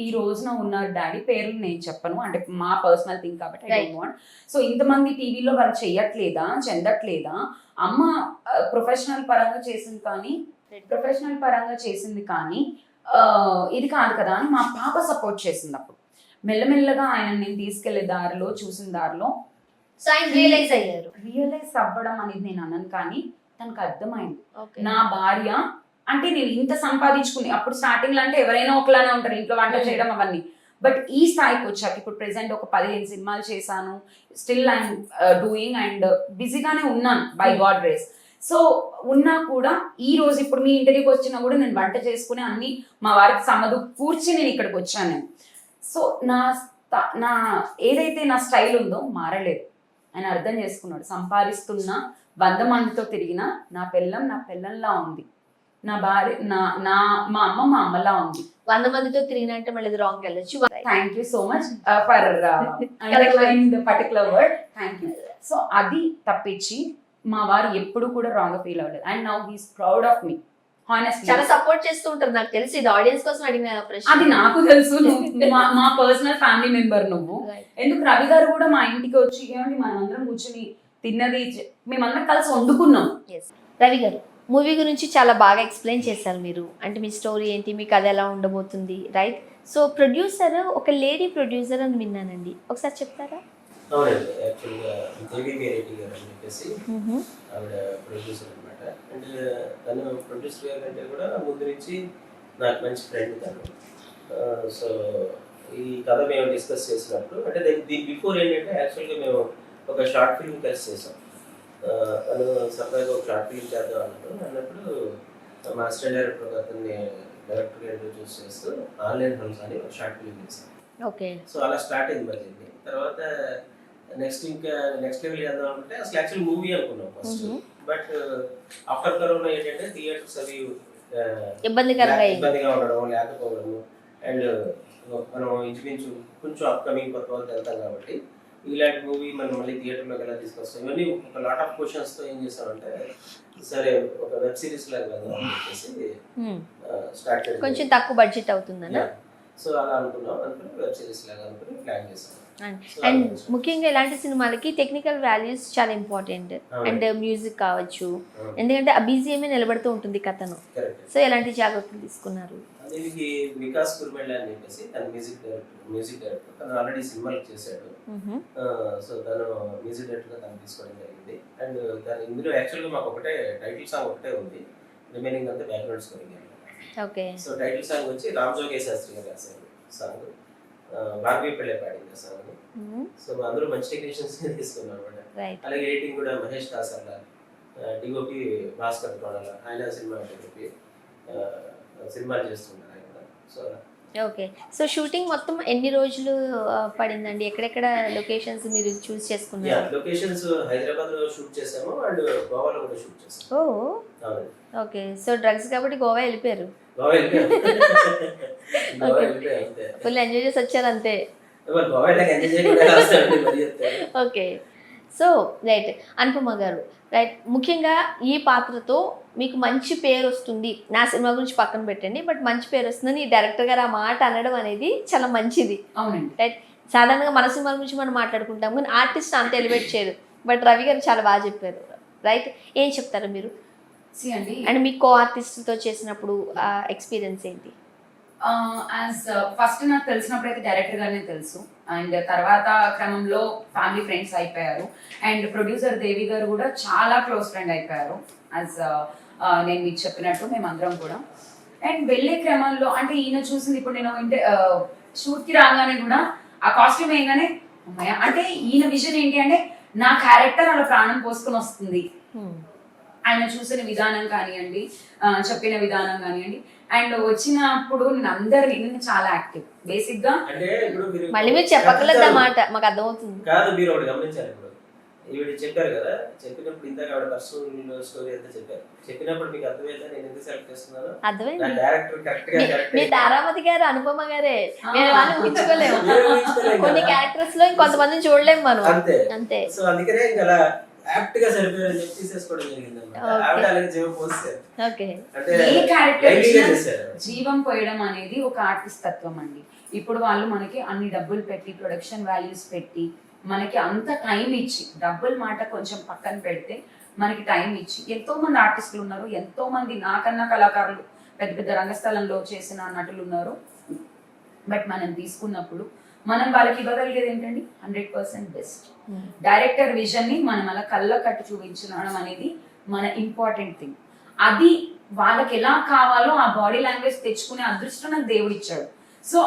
ఈ రోజున ఉన్నారు, డాడీ పేర్లు నేను చెప్పను, అంటే మా పర్సనల్ థింగ్ కాబట్టి ఐ డోంట్ వాంట్. సో ఇంతమంది టీవీలో వాళ్ళు చెందట్లేదా, అమ్మ ప్రొఫెషనల్ పరంగా చేసింది కానీ ఇది కాదు కదా అని మా పాప సపోర్ట్ చేసింది. అప్పుడు మెల్లమెల్లగా ఆయన నేను తీసుకెళ్లే దారిలో చూసిన దారిలో రియలైజ్ అవ్వడం అనేది నేను అన్నాను, కానీ తనకు అర్థమైంది. నా భార్య అంటే నేను ఇంత సంపాదించుకుని, అప్పుడు స్టార్టింగ్ లో అంటే ఎవరైనా ఒకలానే ఉంటారు ఇంట్లో వంట చేయడం అవన్నీ. బట్ ఈ స్థాయికి వచ్చాక ఇప్పుడు ప్రెసెంట్ ఒక 15 సినిమాలు చేశాను. స్టిల్ ఐఎమ్ డూయింగ్ అండ్ బిజీగానే ఉన్నాను బై గాడ్ గ్రేస్. సో ఉన్నా కూడా ఈ రోజు ఇప్పుడు మీ ఇంటర్వ్యూకి వచ్చినా కూడా నేను వంట చేసుకుని అన్ని మా వారికి కూర్చి నేను ఇక్కడికి వచ్చాను నేను. సో నా ఏదైతే నా స్టైల్ ఉందో మారలేదు. ఆయన అర్థం చేసుకున్నాడు. సంపాదిస్తున్నా 100 మందితో తిరిగినా నా పెళ్ళంలా ఉంది, నా భార్య మా అమ్మలా ఉంది. 100 మందితో తిరిగినంటే మళ్ళీ రాంగ్ వెళ్ళొచ్చు. Thank you so much for underline the particular word. Thank you. So అది తప్పించి మా వారు ఎప్పుడు కూడా రాంగ్ ఫీల్ అవ్వలేదు. And now he's proud of me. Honestly చాలా సపోర్ట్ చేస్తూ ఉంటారు. నాకు తెలిసి ఇది ఆడియన్స్ కోసం అడిగిన ప్రశ్న. అది నాకు తెలుసు. మా పర్సనల్ ఫ్యామిలీ మెంబర్ నువ్వు. ఎందుకు రవి గారు కూడా మా ఇంటికి వచ్చి ఏమండి మనం అందరం కూర్చొని తిన్నది మేమందరం కలిసి వండుకున్నాం. రవి గారు, మూవీ గురించి చాలా బాగా ఎక్స్ప్లెయిన్ చేశారు మీరు. అంటే మీ స్టోరీ ఏంటి, మీ కథ ఎలా ఉండబోతుంది, రైట్? సో ప్రొడ్యూసర్ ఒక లేడీ ప్రొడ్యూసర్ అని విన్నానండి, ఒకసారి చెప్తారా? అవునండి, యాక్చువల్గా దేవి మేరేటి గారు అని చెప్పేసి ఆవిడ ప్రొడ్యూసర్ అనమాట. అండ్ తను ప్రొడ్యూసర్ గారు అంటే కూడా ముందు నుంచి నాకు మంచి ఫ్రెండ్ తను. సో ఈ కథ మేము డిస్కస్ చేసినప్పుడు అంటే దీని బిఫోర్ ఏంటంటే యాక్చువల్గా మేము ఒక షార్ట్ ఫిల్మ్ కలిసి చేసాం. తను సరదాగా ఒక షార్ట్ ఫిల్మ్ చేద్దాం అన్నప్పుడు మాస్టర్ డైరెక్టర్ అతన్ని డైరెక్టర్గా ఇంట్రొడ్యూస్ చేస్తూ ఆన్లైన్ హౌస్ అని ఒక షార్ట్ ఫిల్మ్ చేసాం. ఓకే. సో అలా స్టార్ట్ అయింది మరి. తర్వాత నెక్స్ట్ లెవెల్ చేద్దాం అంటే అసలు యాక్చువల్ మూవీ అనుకున్నాం ఫస్ట్. బట్ ఆఫ్టర్ కరోనా ఏంటంటే థియేటర్స్ అవి ఇబ్బందికరంగా ఇబ్బందిగా ఉండడం లేకపోవడము అండ్ మనం ఇంచుమించు కొంచెం అప్కమింగ్ కొత్త వాళ్ళతో వెళ్తాం కాబట్టి ఇలాంటి మూవీ మనం మళ్ళీ థియేటర్లోకి ఎలా తీసుకొస్తాం ఇవన్నీ ఒక లాట్ ఆఫ్ క్వశ్చన్స్తో ఏం చేస్తామంటే సరే ఒక వెబ్ సిరీస్ లాగా వెళ్దాం అని చెప్పేసి స్టార్ట్ చేయడం కొంచెం తక్కువ బడ్జెట్ అవుతుందన్న. సో అలా అనుకున్నాం అనుకుని వెబ్ సిరీస్ లాగా అనుకుని ప్లాన్ చేసాం. అండ్ ముఖ్యంగా ఇలాంటి సినిమాలకి టెక్నికల్ వాల్యూస్ చాలా ఇంపార్టెంట్ అండ్ మ్యూజిక్ కావచ్చు, ఎందుకంటే ఆ బీజిఎమే నిలబడుతూ ఉంటుంది కథను. సో ఎలాంటి జాగ్రత్తలు తీసుకున్నారు? దీనికి వికాస్ కుర్మెళ్ళ అని చెప్పేసి తన మ్యూజిక్ డైరెక్టర్ తను ఆల్రెడీ సినిమాలు చేశాడు. సో తను మ్యూజిక్ డైరెక్టర్గా తను తీసుకోవడం జరిగింది. అండ్ తను ఇందులో యాక్చువల్గా మాకు ఒకటే టైటిల్ సాంగ్ ఒకటే ఉంది, రిమైనింగ్ అంతా background scoring. Okay. So title song వచ్చి రామజోగే శాస్త్రి గారు రాశారు సాంగ్, భార్గవి పిల్లే పాడింది ఆ సాంగ్. సో అందరూ మంచి టెక్నీషియన్స్ తీసుకున్నాం అన్నమాట. అలాగే ఎడిటింగ్ కూడా మహేష్ కాసర్ల, డిఓపి భాస్కర్ కొడాల, ఆయన సినిమాలు చేస్తున్నారు ఆయన కూడా. So okay. సో షూటింగ్ మొత్తం ఎన్ని రోజులు పడిందండి? ఎక్కడెక్కడ లొకేషన్స్ మీరు చూస్ చేసుకున్నారు? లొకేషన్స్ హైదరాబాద్ లో షూట్ చేసాము అండ్ గోవాలో కూడా షూట్ చేసాము. ఓకే. సో డ్రగ్స్ కాబట్టి గోవా వెళ్ళిపోయారు. ఫుల్ ఎంజాయ్ చేసి వచ్చారు అంతే. ఓకే. సో రైట్ అనుపమ గారు, రైట్, ముఖ్యంగా ఈ పాత్రతో మీకు మంచి పేరు వస్తుంది, నా సినిమా గురించి పక్కన పెట్టండి, బట్ మంచి పేరు వస్తుందని ఈ డైరెక్టర్ గారు ఆ మాట అనడం అనేది చాలా మంచిది. అవునండి. రైట్. సాధారణంగా మన సినిమా గురించి మనం మాట్లాడుకుంటాం కానీ ఆర్టిస్ట్ అంత ఎలివేట్ చేయరు, బట్ రవి గారు చాలా బాగా చెప్పారు. రైట్, ఏం చెప్తారు మీరు? అండ్ మీ కో ఆర్టిస్ట్తో చేసినప్పుడు ఎక్స్పీరియన్స్ ఏంటి? ఫస్ట్ నాకు తెలిసినప్పుడు అయితే డైరెక్టర్ గానే తెలుసు, అండ్ తర్వాత క్రమంలో ఫ్యామిలీ ఫ్రెండ్స్ అయిపోయారు, అండ్ ప్రొడ్యూసర్ దేవి గారు కూడా చాలా క్లోజ్ ఫ్రెండ్ అయిపోయారు. నేను మీకు చెప్పినట్టు మేమందరం కూడా. అండ్ వెళ్ళే క్రమంలో అంటే ఈయన చూసింది ఇప్పుడు నేను షూట్కి రాగానే కూడా ఆ కాస్ట్యూమ్ వేయగానే అంటే ఈయన విజన్ ఏంటి అంటే నా క్యారెక్టర్ అలా ప్రాణం పోసుకొని వస్తుంది. ఆయన చూసిన విధానం కానివ్వండి, చెప్పిన విధానం కానివ్వండి, అండ్ వచ్చినప్పుడు నేను చాలా యాక్టివ్ బేసిక్ గా. అంటే మళ్ళీ మీరు చెప్పక్కర్లేదు అన్నమాట, మాకు అర్థమవుతుంది. కాదు, మీరు ఒకటి గమనించారు. ఇప్పుడు ఈవిడ చెప్పారు కదా, చెప్పినప్పుడు ఇందాక ఆవిడ పర్సనల్ స్టోరీ అంతా చెప్పారు. చెప్పినప్పుడు మీకు అర్థమైందా నేను ఎందుకు సెలెక్ట్ చేస్తున్నాను? అర్థమైంది. డైరెక్టర్ కరెక్ట్ గా మీ తారామతి గారు, అనుపమ గారే, మేము వాళ్ళని ఊహించుకోలేము. కొన్ని క్యారెక్టర్స్ లో ఇంకొంతమందిని చూడలేము మనం. అంతే. సో అందుకనే ఇంకా యాప్ట్ గా సరిపోయారని చెప్పి తీసేసుకోవడం జరిగింది అన్నమాట. ఆవిడ అలాగే జీవం పోస్తారు. అంటే ఏ క్యారెక్టర్ జీవం పోయడం అనేది ఒక ఆర్టిస్ట్ తత్వం అండి. ఇప్పుడు వాళ్ళు మనకి అన్ని డబ్బులు పెట్టి ప్రొడక్షన్ వాల్యూస్ పెట్టి మనకి అంత టైం ఇచ్చి, డబ్బుల మాట కొంచెం పక్కన పెడితే మనకి టైం ఇచ్చి ఎంతో మంది ఆర్టిస్టులు ఉన్నారు, ఎంతో మంది నాకన్నా కళాకారులు పెద్ద పెద్ద రంగస్థలంలో చేసిన నటులు ఉన్నారు. బట్ మనం తీసుకున్నప్పుడు మనం వాళ్ళకి ఇవ్వగలిగేది ఏంటండి 100% బెస్ట్. డైరెక్టర్ విజన్ ని మనం అలా కళ్ళ కట్టు చూపించడం అనేది మన ఇంపార్టెంట్ థింగ్. అది వాళ్ళకి ఎలా కావాలో ఆ బాడీ లాంగ్వేజ్ తెచ్చుకునే అదృష్టం నాకు దేవుడు ఇచ్చాడు. సో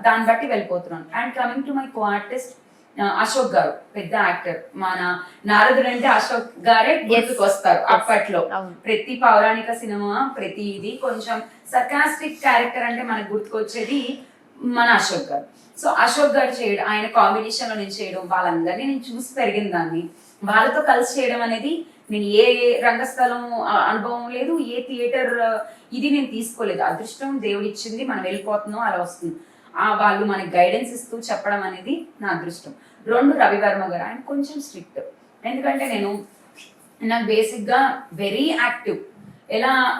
దాన్ని బట్టి వెళ్ళిపోతున్నాను. And coming to my co artist Ashok garu, పెద్ద యాక్టర్. మన నారదుడు అంటే అశోక్ గారే గుర్తుకు వస్తారు. అప్పట్లో ప్రతి పౌరాణిక సినిమా, ప్రతి ఇది కొంచెం సర్కాస్టిక్ క్యారెక్టర్ అంటే మనకు గుర్తుకొచ్చేది మన అశోక్ గారు. సో అశోక్ గారు చేయడం, ఆయన కాంబినేషన్ లో నేను చేయడం, వాళ్ళందరినీ నేను చూసి పెరిగిన దాన్ని, వాళ్ళతో కలిసి చేయడం అనేది నేను ఏ రంగస్థలం అనుభవం లేదు, ఏ థియేటర్ ఇది నేను తీసుకోలేదు. అదృష్టం దేవుడు ఇచ్చింది, మనం వెళ్ళిపోతున్నాం, అలా వస్తుంది. వాళ్ళు మనకి గైడెన్స్ ఇస్తూ చెప్పడం అనేది నా అదృష్టం. 2 రవివర్మ గారు, ఆయన కొంచెం స్ట్రిక్ట్. ఎందుకంటే నాకు బేసిక్ గా వెరీ యాక్టివ్.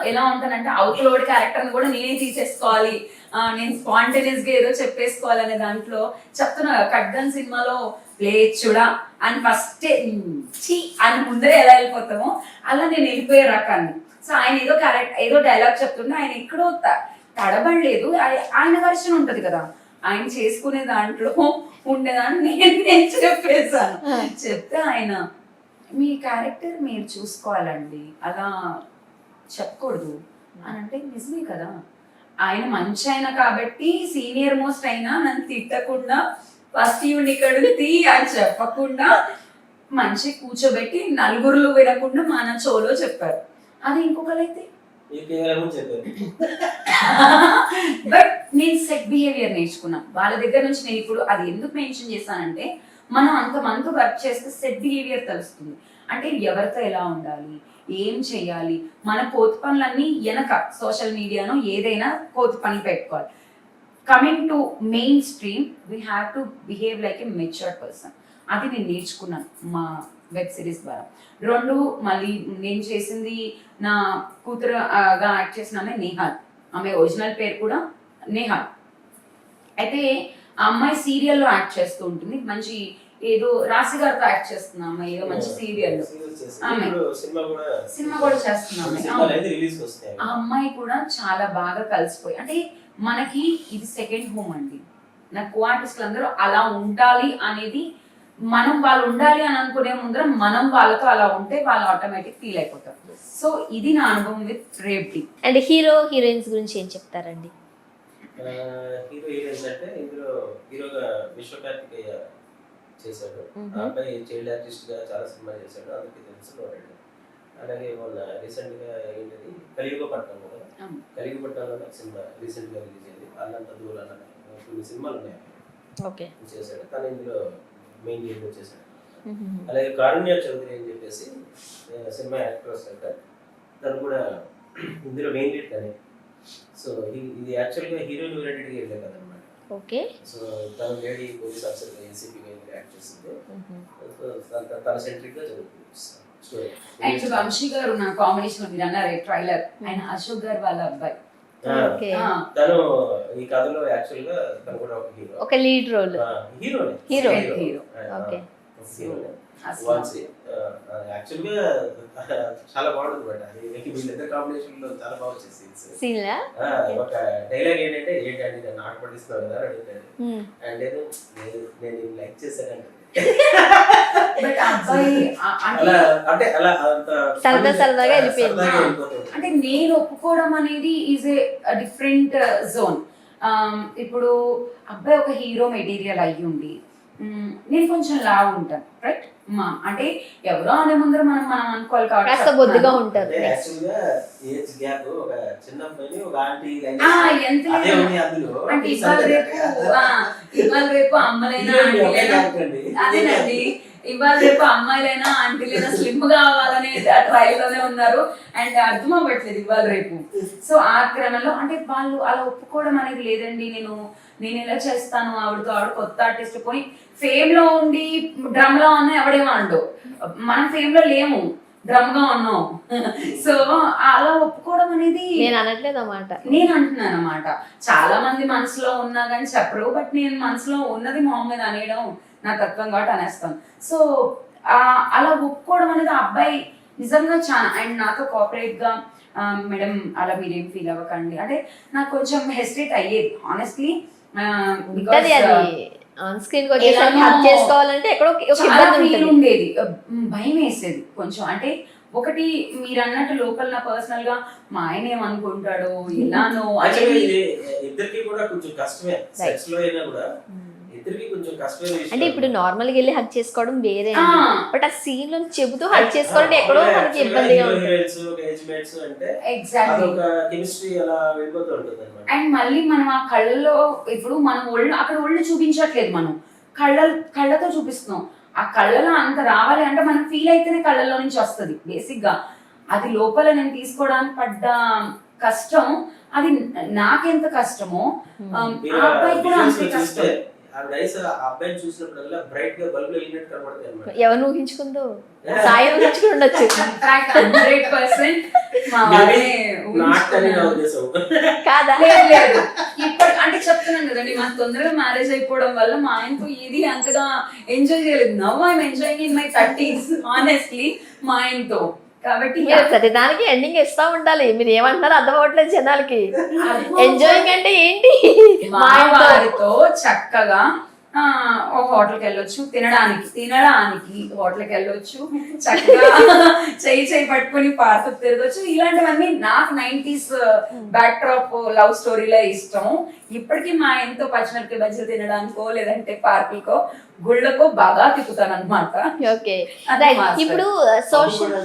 ఎలా ఉంటానంటే అవతలోడి క్యారెక్టర్ని కూడా నేనే తీసేసుకోవాలి, నేను స్పాంటేనియస్ గా ఏదో చెప్పేసుకోవాలనే దాంట్లో చెప్తున్నా. కట్గన్ సినిమాలో లేచుడా అని ఫస్ట్ అని ముందరే ఎలా వెళ్ళిపోతామో అలా నేను వెళ్ళిపోయే రకాన్ని. సో ఆయన ఏదో డైలాగ్ చెప్తుంటే ఆయన ఎక్కడో తడబడలేదు, ఆయన వర్షన్ ఉంటది కదా, ఆయన చేసుకునే దాంట్లో ఉండేదాన్ని నేను చెప్పేశాను. చెప్తే ఆయన మీ క్యారెక్టర్ మీరు చూసుకోవాలండి, అలా చెప్పకూడదు అని అంటే నిజమే కదా. ఆయన మంచి అయినా కాబట్టి సీనియర్ మోస్ట్ అయినా నన్ను తిట్టకుండా ఫస్ట్ ఈవెంట్ ఇక్కడ తీ అని చెప్పకుండా మంచి కూర్చోబెట్టి నలుగురులు వినకుండా మన చోలో చెప్పారు. అది ఇంకొకరైతే బట్ నేను సెట్ బిహేవియర్ నేర్చుకున్నా వాళ్ళ దగ్గర నుంచి. నేను ఇప్పుడు అది ఎందుకు మెన్షన్ చేశానంటే మనం అంతమంది వర్క్ చేస్తే సెట్ బిహేవియర్ తెలుస్తుంది. అంటే ఎవరితో ఎలా ఉండాలి, ఏం చేయాలి, మన కోతి పనులన్నీ వెనక సోషల్ మీడియాను ఏదైనా కోతి పని పెట్టుకోవాలి. Coming to main stream we have to behave like a matured person. అది నేను నేర్చుకున్నాను మా వెబ్ సిరీస్ ద్వారా. 2 మళ్ళీ నేను చేసింది నా కూతురుగా యాక్ట్ చేసిన ఆమె నేహాల్. ఆమె ఒరిజినల్ పేరు కూడా నేహాల్. అయితే ఆ అమ్మాయి సీరియల్లో యాక్ట్ చేస్తూ ఉంటుంది. మంచి ఏదో రాశి గారితో యాక్ట్ చేస్తుంది అమ్మాయి, ఏదో మంచి సీరియల్లో సినిమా కూడా చేస్తుంది. ఆ అమ్మాయి కూడా చాలా బాగా కలిసిపోయి, అంటే మనకి ఇది సెకండ్ హోమ్ అండి. నా కో ఆర్టిస్టులు అందరూ అలా ఉండాలి అనేది, మనం వాళ్ళు ఉండాలి అని అనుకునే ముందర మనం వాళ్ళతో అలా ఉంటే వాళ్ళు ఆటోమేటిక్ ఫీల్ అయిపోతారు. సో ఇది నా అనుభవం విత్ రేప్టీ. అండ్ హీరో హీరోయిన్స్ గురించి ఏం చెప్తారండి? హీరో హీరోయిన్స్ అంటే ఇందులో హీరోగా విశ్వకార్తికేయ చేశాడు. ఆ అబ్బాయి చైల్డ్ ఆర్టిస్ట్ గా చాలా సినిమా చేశాడు, అందుకే తెలుసు. అలాగే మొన్న రీసెంట్ గా ఏంటది కలియుగపట్నం కూడా, కలియుగపట్నంలో సినిమా రీసెంట్ గా రిలీజ్ అయింది. అల్లంత దూరం కొన్ని సినిమాలు ఉన్నాయి చేశాడు. తను ఇందులో మెయిన్ హీరో చేశాడు. అలాగే కారుణ్య చౌదరి అని చెప్పేసి సినిమా యాక్ట్రెస్ అంటారు, తను కూడా ఇందులో మెయిన్ లీడ్ కానీ. సో ఇది యాక్చువల్గా హీరోయిన్ ఓరియంటెడ్గా వెళ్ళే కదనమాట. ఓకే. సో తను లేడీ పోలీస్ ఆఫీసర్గా ఏసీపీగా యాక్ట్ చేసింది. తన సెంట్రిక్గా జరుగుతుంది స్టోరీ. అండ్ వంశీ గారు నా కాంబినేషన్ మీరు అన్నారు ట్రైలర్, ఆయన అశోక్ గారు వాళ్ళ అబ్బాయి. తను ఈ కథలో యాక్చువల్ గా తను కూడా ఒక హీరో, ఒక lead role hero. Okay. Actual గా చాలా బాగుంటుంది బట్ అది వీళ్ళిద్దరు కాంబినేషన్ లో చాలా బాగా వచ్చేసి ఒక డైలాగ్ ఏంటంటే ఏంటంటే నేను ఆట పట్టిస్తున్నాను కదా అడుగుతాడు. అండ్ నేను లైక్ చేశానంటే అంటే నేను ఒప్పుకోవడం అనేది ఈజ్ ఏ డిఫరెంట్ జోన్. ఇప్పుడు అబ్బాయి ఒక హీరో మెటీరియల్ అయ్యి ఉండి నేను కొంచెం లావు ఉంటాను, రైట్? అంటే ఎవరో అనే ముందర మనం అనుకోవాలి కాబట్టి బొద్దుగా ఉంటారు. అంటే ఇవాళ రేపు అమ్మలైనా అదేనండి, ఇవాళ రేపు అమ్మాయిలైనా ఆంటీలైనా స్లిమ్ కావాలనే ట్రైల్ లోనే ఉన్నారు. అండ్ అర్థం అవ్వట్లేదు ఇవాళ రేపు. సో ఆ క్రమంలో అంటే వాళ్ళు అలా ఒప్పుకోవడం అనేది లేదండి. నేను ఎలా చేస్తాను, ఆవిడ కొత్త ఆర్టిస్ట్ పోయి ఫేమ్ లో ఉండి డ్రమ్ లో ఉన్నా ఎవడేమో అండు, మనం ఫేమ్ లో లేము, డ్రమ్ గా ఉన్నాం. సో అలా ఒప్పుకోవడం అనేది నేను అనట్లేదు అన్నమాట, నేను అంటున్నాను అన్నమాట. చాలా మంది మనసులో ఉన్నా కానీ చెప్పరు, బట్ నేను మనసులో ఉన్నది మొహం మీద అనేయడం నా తత్వం కాబట్టి అనేస్తాను. సో అలా ఒప్పుకోవడం అనేది ఆ అబ్బాయి నిజంగా చాలా, అండ్ నాతో కోఆపరేట్ గా మేడం అలా మీరేం ఫీల్ అవ్వకండి అంటే నాకు కొంచెం హెసిటేట్ అయ్యేది ఆనెస్ట్లీ. ఉండేది, భయం వేసేది కొంచెం. అంటే ఒకటి మీరు అన్నట్టు లోకల్ నా పర్సనల్ గా మా ఆయన ఏమనుకుంటాడో ఎలానో ఇద్దరికి కూడా కొంచెం కష్టమే. సెక్స్ లో అయినా కూడా ఇద్దరికి కొంచెం కష్టమే. అంటే ఇప్పుడు నార్మల్ గా వెళ్ళి హక్ చేసుకోవడం వేరే, బట్ ఆ సీన్ లో చెబుతూ హక్ చేసుకోవడం ఎక్కడో మనకి ఇబ్బందిగా ఉంటుంది. ఎగ్జాక్ట్లీ ఒక కెమిస్ట్రీ అలా వెళ్ళిపోతూ ఉంటుంది అన్నమాట. అండ్ మళ్ళీ మనం ఆ కళ్ళలో ఇప్పుడు మనం ఒళ్ళు అక్కడ ఒళ్ళు చూపించట్లేదు, మనం కళ్ళతో చూపిస్తున్నాం. ఆ కళ్ళలో అంత రావాలి అంటే మనం ఫీల్ అయితేనే కళ్ళల్లో నుంచి వస్తుంది బేసిక్ గా. అది లోపల నేను తీసుకోవడానికి పడ్డ కష్టం, అది నాకెంత కష్టమో ఆ అబ్బాయి కూడా అంతే కష్టం. ఎవరు ఊహించుకుందో సాయి ఊహించుకుని ఉండొచ్చు. కాదా? ఇప్పుడు అంటే చెప్తున్నాను కదండి, మా తొందరగా మ్యారేజ్ అయిపోవడం వల్ల మా ఆయనతో ఇది అంతగా ఎంజాయ్ చేయలేదు. Now I'm enjoying in my 30s honestly మా ఆయనతో. కాబట్టి ప్రతిదానికి ఎండింగ్ ఇస్తా ఉండాలి. మీరు ఏమంటారు అర్థం అవ్వట్లేదు జనాలకి. ఎంజాయింగ్ అంటే ఏంటి? మా వారితో చక్కగా ఒక హోటల్కి వెళ్ళొచ్చు, తినడానికి హోటల్కి వెళ్ళొచ్చు, చక్కగా చేయి పట్టుకుని పార్క్ తిరగొచ్చు. ఇలాంటివన్నీ నాకు 90s బ్యాక్ డ్రాప్ లవ్ స్టోరీలే ఇష్టం. ఇప్పటికీ మా ఆయనతో పచ్చిమిరపకాయ బజ్జీలు తినడానికో లేదంటే పార్కులకో గుళ్ళకో బాగా తిప్పుతాను అనమాట. ఓకే. ఇప్పుడు సోషల్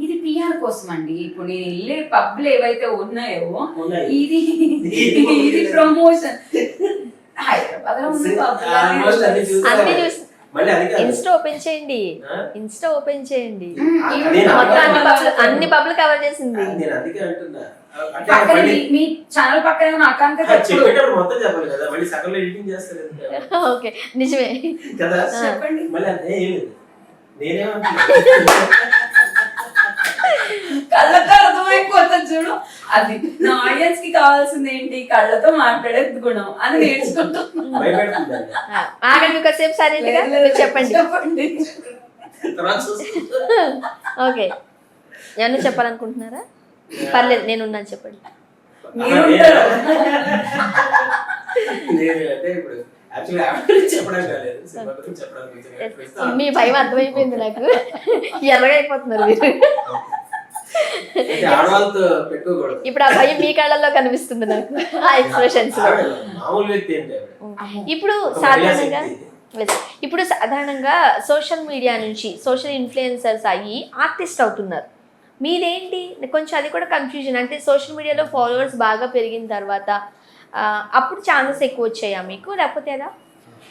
ఇది పిఆర్ కోసం అండి. ఇప్పుడు నేను వెళ్ళే పబ్లు ఏవైతే ఉన్నాయో ఇది ప్రమోషన్. హైదరాబాద్ లో ఉన్న మళ్ళీ అది కాదు. ఇన్స్టా ఓపెన్ చేయండి, ఆ? ఇన్స్టా ఓపెన్ చేయండి, నేను మొత్తం అందుకే అన్ని పబ్లు కవర్ చేసింది. నేను అందుకే అంటున్నా. అంటే పక్కన మళ్ళీ మీ ఛానల్ పక్కన ఉన్న అకాంత చెప్పేటప్పుడు మొత్తం చెప్పాలి కదా, మళ్ళీ సగంలో ఎడిటింగ్ చేస్తారు ఎందుకు? ఓకే నిజమే కదా చెప్పండి. మళ్ళీ అదే ఏం లేదు. నేనేమంటున్నా కళ్ళతో అర్థమైపోతుంది చూడు. అది నా ఆడియన్స్ కి కావాల్సింది ఏంటి, కళ్ళతో మాట్లాడే గుణం అని నేర్చుకుంటున్నాను. భయపెడుతుందండి. ఆగండి ఒకసేపు సైలెంట్ గా మీరు చెప్పండి. చెప్పండి. తర్వాత చూసుకుంటా. ఓకే ఏమన్నా చెప్పాలనుకుంటున్నారా? పర్లేదు నేను ఉన్నాను, చెప్పండి. మీరుంటారు. నేను అంటే ఇప్పుడు యాక్చువల్లీ యాక్చువల్లీ చెప్పడం కాలేదు, సినిమా గురించి చెప్పడం గురించి. మీ భయం అర్థమైపోయింది నాకు, ఎర్రగా అయిపోతున్నారు మీరు. అయితే ఆడవాళ్ళతో పెట్టుకోకూడదు. ఇప్పుడు ఆ భయం మీ కళ్ళల్లో కనిపిస్తుంది నాకు, ఆ ఎక్స్ప్రెషన్స్. ఆవిడ మామూలు వ్యక్తి ఏంటి ఆవిడ? ఇప్పుడు సాధారణంగా ఇప్పుడు సాధారణంగా సోషల్ మీడియా నుంచి సోషల్ ఇన్ఫ్లుయెన్సర్స్ అయ్యి ఆర్టిస్ట్ అవుతున్నారు. మీదేంటి కొంచెం అది కూడా కన్ఫ్యూజన్, అంటే సోషల్ మీడియాలో ఫాలోవర్స్ బాగా పెరిగిన తర్వాత అప్పుడు ఛాన్సెస్ ఎక్కువ వచ్చాయా మీకు, లేకపోతే ఎలా?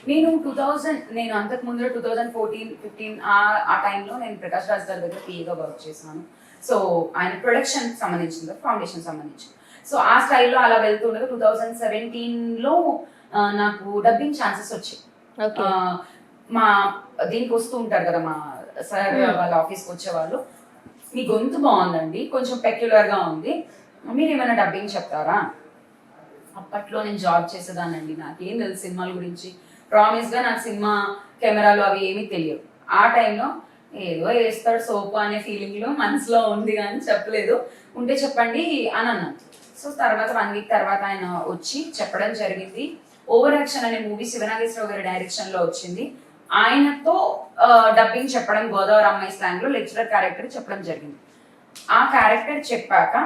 నేను అంతకు ముందు 2014-15 ఆ టైంలో నేను ప్రకాష్ రాజ్ గారి దగ్గర పిఏగా వర్క్ చేశాను. సో ఆయన ప్రొడక్షన్ సంబంధించింది, ఫౌండేషన్ సంబంధించి. సో ఆ స్టైల్లో అలా వెళ్తుండగా 2017లో నాకు డబ్బింగ్ ఛాన్సెస్ వచ్చాయి. మా దీనికి వస్తూ ఉంటారు కదా మా సార్ వాళ్ళ ఆఫీస్కి వచ్చేవాళ్ళు, మీ గొంతు బాగుందండి, కొంచెం పెక్యులర్గా ఉంది, మీరు ఏమైనా డబ్బింగ్ చెప్తారా? అప్పట్లో నేను జాబ్ చేసేదానండి, నాకేం తెలుసు సినిమాల గురించి, ప్రామిస్గా నాకు సినిమా కెమెరాలు అవి ఏమీ తెలియదు. ఆ టైంలో ఏదో వేస్తాడు సోపు అనే ఫీలింగ్లో మనసులో ఉంది కానీ చెప్పలేదు. ఉంటే చెప్పండి అని అన్నాను. సో తర్వాత 1 వీక్ తర్వాత ఆయన వచ్చి చెప్పడం జరిగింది. ఓవర్ యాక్షన్ అనే మూవీ శివనాగేశ్వరరావు గారి డైరెక్షన్లో వచ్చింది. ఆయనతో డబ్బింగ్ చెప్పడం, గోదావరి అమ్మాయి స్లాంగ్లో లెక్చరర్ క్యారెక్టర్ చెప్పడం జరిగింది. ఆ క్యారెక్టర్ చెప్పాక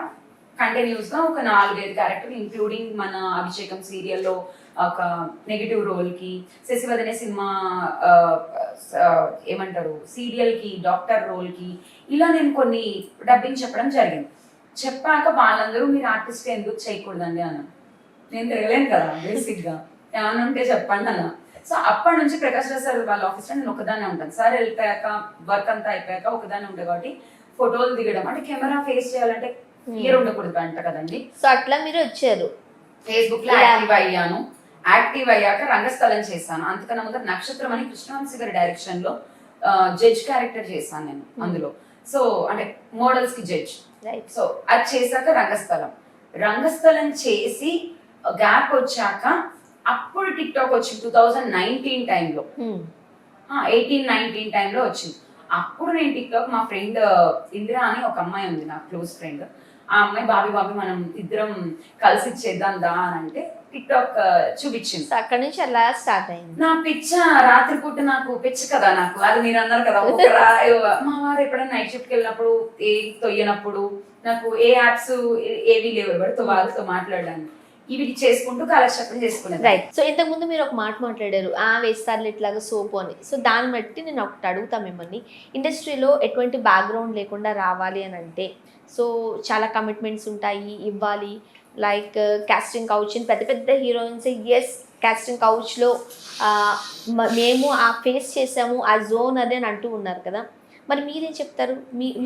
కంటిన్యూస్గా ఒక 4-5 క్యారెక్టర్లు, ఇంక్లూడింగ్ మన అభిషేకం సీరియల్లో ఒక నెగిటివ్ రోల్కి, శశివదనే సినిమా ఏమంటారు సీరియల్కి డాక్టర్ రోల్కి, ఇలా నేను కొన్ని డబ్బింగ్ చెప్పడం జరిగింది. చెప్పాక వాళ్ళందరూ మీరు ఆర్టిస్ట్ ఎందుకు చేయకూడదండి అన్న. నేను తిరగలేను కదా బేసిక్గా, ఏమన్నా ఉంటే చెప్పండి అన్న. సో అప్పటి నుంచి ప్రకాష్ రాజ్ సార్ వాళ్ళ ఆఫీస్లో నేను ఒకదాన్నే ఉంటాను. సార్ వెళ్ళిపోయాక వర్క్ అంతా అయిపోయాక ఒకదాన్నే ఉంటాయి కాబట్టి ఫోటోలు దిగడం, అంటే కెమెరా ఫేస్ చేయాలంటే క్లియర్ ఉండకూడదు అంట కదండి. సో అట్లా మీరు వచ్చారు, ఫేస్బుక్ లో యాక్టివ్ అయ్యాను. యాక్టివ్ అయ్యాక రంగస్థలం చేశాను. అంతకన్నా ముందు నక్షత్రం అని కృష్ణవంశీ గారి డైరెక్షన్ లో జడ్జ్ క్యారెక్టర్ చేశాను నేను అందులో. సో అంటే మోడల్స్ కి జడ్జ్. సో అది చేశాక రంగస్థలం చేసి గ్యాప్ వచ్చాక అప్పుడు టిక్ టాక్ వచ్చింది 2019 టైంలో, 18-19 టైంలో వచ్చింది. అప్పుడు నేను టిక్ టాక్, మా ఫ్రెండ్ ఇందిరా అని ఒక అమ్మాయి ఉంది నా క్లోజ్ ఫ్రెండ్, ఆ అమ్మాయి బాబీ మనం ఇద్దరం కలిసి చేద్దాం దా అని అంటే టిక్ టాక్ చూపించింది. అక్కడ నుంచి అలా స్టార్ట్ అయింది నా పిచ్చ. రాత్రిపూట నాకు పిచ్చ కదా, నాకు అది మీరు అన్నారు కదా, మా వారు ఎప్పుడైనా నైట్ షిఫ్ట్కి వెళ్ళినప్పుడు, ఏ తొయ్యనప్పుడు, నాకు ఏ యాప్స్ ఏవి లేవు ఎవరితో వాళ్ళతో మాట్లాడడానికి, ఇవి చేసుకుంటూ కాలక్షేపం చేసుకునేది. రైట్. సో ఇంతకు ముందు మీరు ఒక మాట మాట్లాడారు, వేస్తారు ఇట్లాగా సోపు అని. సో దాన్ని బట్టి నేను ఒకటి అడుగుతా మిమ్మల్ని, ఇండస్ట్రీలో ఎటువంటి బ్యాక్గ్రౌండ్ లేకుండా రావాలి అని అంటే సో చాలా కమిట్మెంట్స్ ఉంటాయి, ఇవ్వాలి. లైక్ కాస్టింగ్ కౌచ్, పెద్ద పెద్ద హీరోయిన్స్ ఎస్ కాస్టింగ్ కౌచ్లో మేము ఫేస్ చేసాము, ఆ జోన్ అదే అని అంటూ ఉన్నారు కదా, మరి మీరేం చెప్తారు?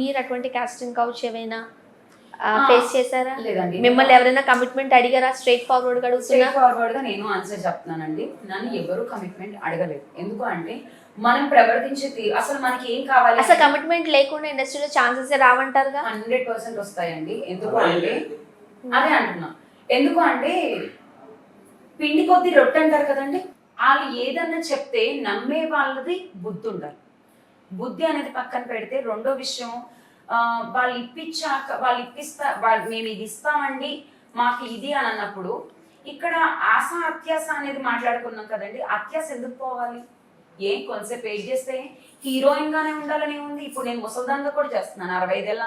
మీరు అటువంటి కాస్టింగ్ కౌచ్ ఏమైనా ఫేస్ చేశారా? లేదండి. మిమ్మల్ని ఎవరైనా కమిట్మెంట్ అడిగారా? స్ట్రైట్ ఫార్వర్డ్ గా అడుగుతున్నా. స్ట్రైట్ ఫార్వర్డ్ గా నేను ఆన్సర్ చెప్తున్నానండి. నన్ను ఎవరు కమిట్మెంట్ అడగలేదు. ఎందుకు అంటే మనం ప్రవర్తించే అసలు మనకి ఏం కావాలి, అసలు కమిట్మెంట్ లేకుండా ఇండస్ట్రీలో ఛాన్సెస్ రావంటారుగా. 100% వస్తాయండి. ఎందుకు అంటే అదే అంటున్నా, ఎందుకు అంటే పిండి కొద్ది రొట్టె అంటారు కదండి, వాళ్ళు ఏదన్నా చెప్తే నమ్మే వాళ్ళది బుద్ధి ఉండాలి. బుద్ధి అనేది పక్కన పెడితే రెండో విషయం, వాళ్ళు మేము ఇది ఇస్తామండి మాకు ఇది అని అన్నప్పుడు, ఇక్కడ ఆశ అత్యాస అనేది మాట్లాడుకున్నాం కదండి, అత్యాస ఎందుకు పోవాలి? కొంతసేపు వెయిట్ చేస్తే హీరోయిన్ గానే ఉండాలని ఉంది. ఇప్పుడు నేను ముసల్దాన్గా కూడా చేస్తున్నాను, 65 ఏళ్ళ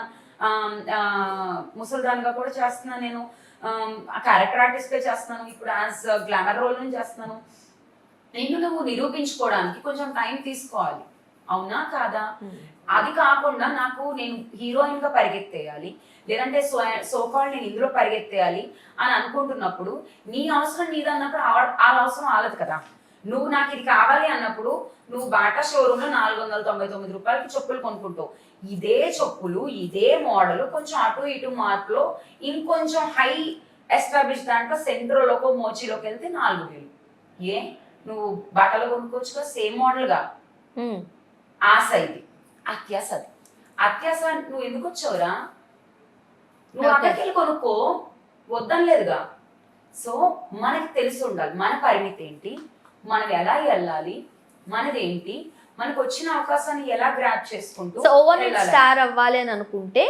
ముసల్దాన్గా కూడా చేస్తున్నాను. నేను క్యారెక్టర్ ఆర్టిస్ట్గా చేస్తున్నాను, ఇప్పుడు యాజ్ గ్లామర్ రోల్ నుంచి చేస్తున్నాను. నువ్వు నిరూపించుకోవడానికి కొంచెం టైం తీసుకోవాలి, అవునా కాదా? అది కాకుండా నేను హీరోయిన్ గా పరిగెత్తేయాలి, లేదంటే సోకాల్ నేను ఇందులో పరిగెత్తేయాలి అని అనుకుంటున్నప్పుడు నీ అవసరం నీదన్నప్పుడు వాళ్ళ అవసరం ఆలదు కదా. నువ్వు నాకు ఇది కావాలి అన్నప్పుడు నువ్వు బాటా షోరూమ్ లో 499 రూపాయలకి చెప్పులు కొనుక్కుంటావు. ఇదే చెప్పులు ఇదే మోడల్ కొంచెం అటు ఇటు మార్పులో ఇంకొంచెం హై ఎస్టాబ్లిష్ దాంట్లో సెంట్రోలోకో మోచిలోకి వెళ్తే 4000. ఏ నువ్వు బట్టలు కొనుక్కోవచ్చుగా సేమ్ మోడల్గా. ఆశ ఇది అత్యాస. అది అత్యాస నువ్వు ఎందుకు వచ్చావురా? నువ్వు అక్కడికి వెళ్ళి కొనుక్కో, వద్దనలేదుగా. సో మనకి తెలిసి ఉండాలి మన పరిమితి ఏంటి, మనం ఎలా వెళ్ళాలి, మనదేంటి, మనకు వచ్చిన అవకాశాన్ని ఎలా గ్రాప్ చేసుకుంటూ. సో ఓవర్ నైట్ స్టార్ అవ్వాలి అని అనుకుంటే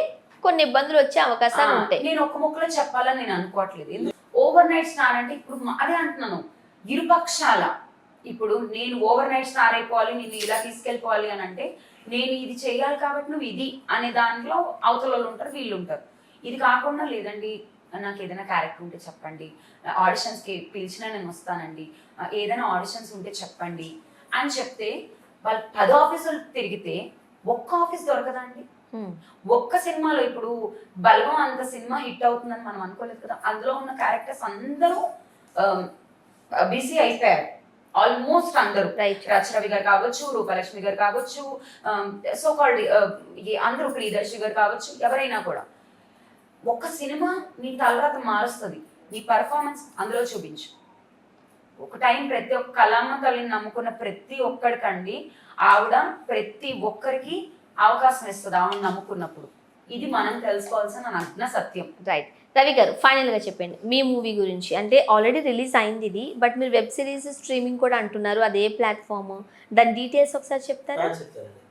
కొన్ని ఇబ్బందులు వచ్చే అవకాశాలు ఉంటాయి. నేను ఒక్క ముక్కలో చెప్పాలని నేను అనుకోవట్లేదు. ఓవర్ నైట్ స్టార్ అంటే ఇప్పుడు అదే అంటున్నాను, ఇరుపక్షాల. ఇప్పుడు నేను ఓవర్ నైట్ స్టార్ అయిపోవాలి, నేను ఇలా తీసుకెళ్ళిపోవాలి అని అంటే నేను ఇది చేయాలి కాబట్టి నువ్వు ఇది అనే దాంట్లో అవతల వాళ్ళు ఉంటారు, వీళ్ళు ఉంటారు. ఇది కాకుండా లేదండి నాకు ఏదైనా క్యారెక్టర్ ఉంటే చెప్పండి, ఆడిషన్స్కి పిలిచినా నేను వస్తానండి, ఏదైనా ఆడిషన్స్ ఉంటే చెప్పండి అని చెప్తే వాళ్ళు 10 ఆఫీసులు తిరిగితే ఒక్క ఆఫీస్ దొరకదండి. ఒక్క సినిమాలో ఇప్పుడు బల్గం అంత సినిమా హిట్ అవుతుందని మనం అనుకోలేదు కదా. అందులో ఉన్న క్యారెక్టర్స్ అందరూ బిజీ అయిపోయారు ఆల్మోస్ట్ అందరూ. రవి గారు కావచ్చు, రూపలక్ష్మి గారు కావచ్చు, సో కాల్డ్ అందరూ ప్రియదర్శి గారు కావచ్చు, ఎవరైనా కూడా ఒక్క సినిమా నీ తలరాత మారుస్తుంది. నీ పర్ఫార్మెన్స్ అందులో చూపించు. ఒక టైం ప్రతి ఒక్క కళామ తల్లిని నమ్ముకున్న ప్రతి ఒక్కడికండి ఆవిడ ప్రతి ఒక్కరికి అవకాశం ఇస్తుంది ఆవిడ నమ్ముకున్నప్పుడు. ఇది మనం తెలుసుకోవాల్సిన నగ్న సత్యం. రైట్. రవి గారు ఫైనల్ గా చెప్పండి మీ మూవీ గురించి. అంటే ఆల్రెడీ రిలీజ్ అయింది ఇది, బట్ మీరు వెబ్ సిరీస్ స్ట్రీమింగ్ కూడా అంటున్నారు, అదే ప్లాట్ఫామ్, దాని డీటెయిల్స్ ఒకసారి చెప్తారా? చెప్తానండి.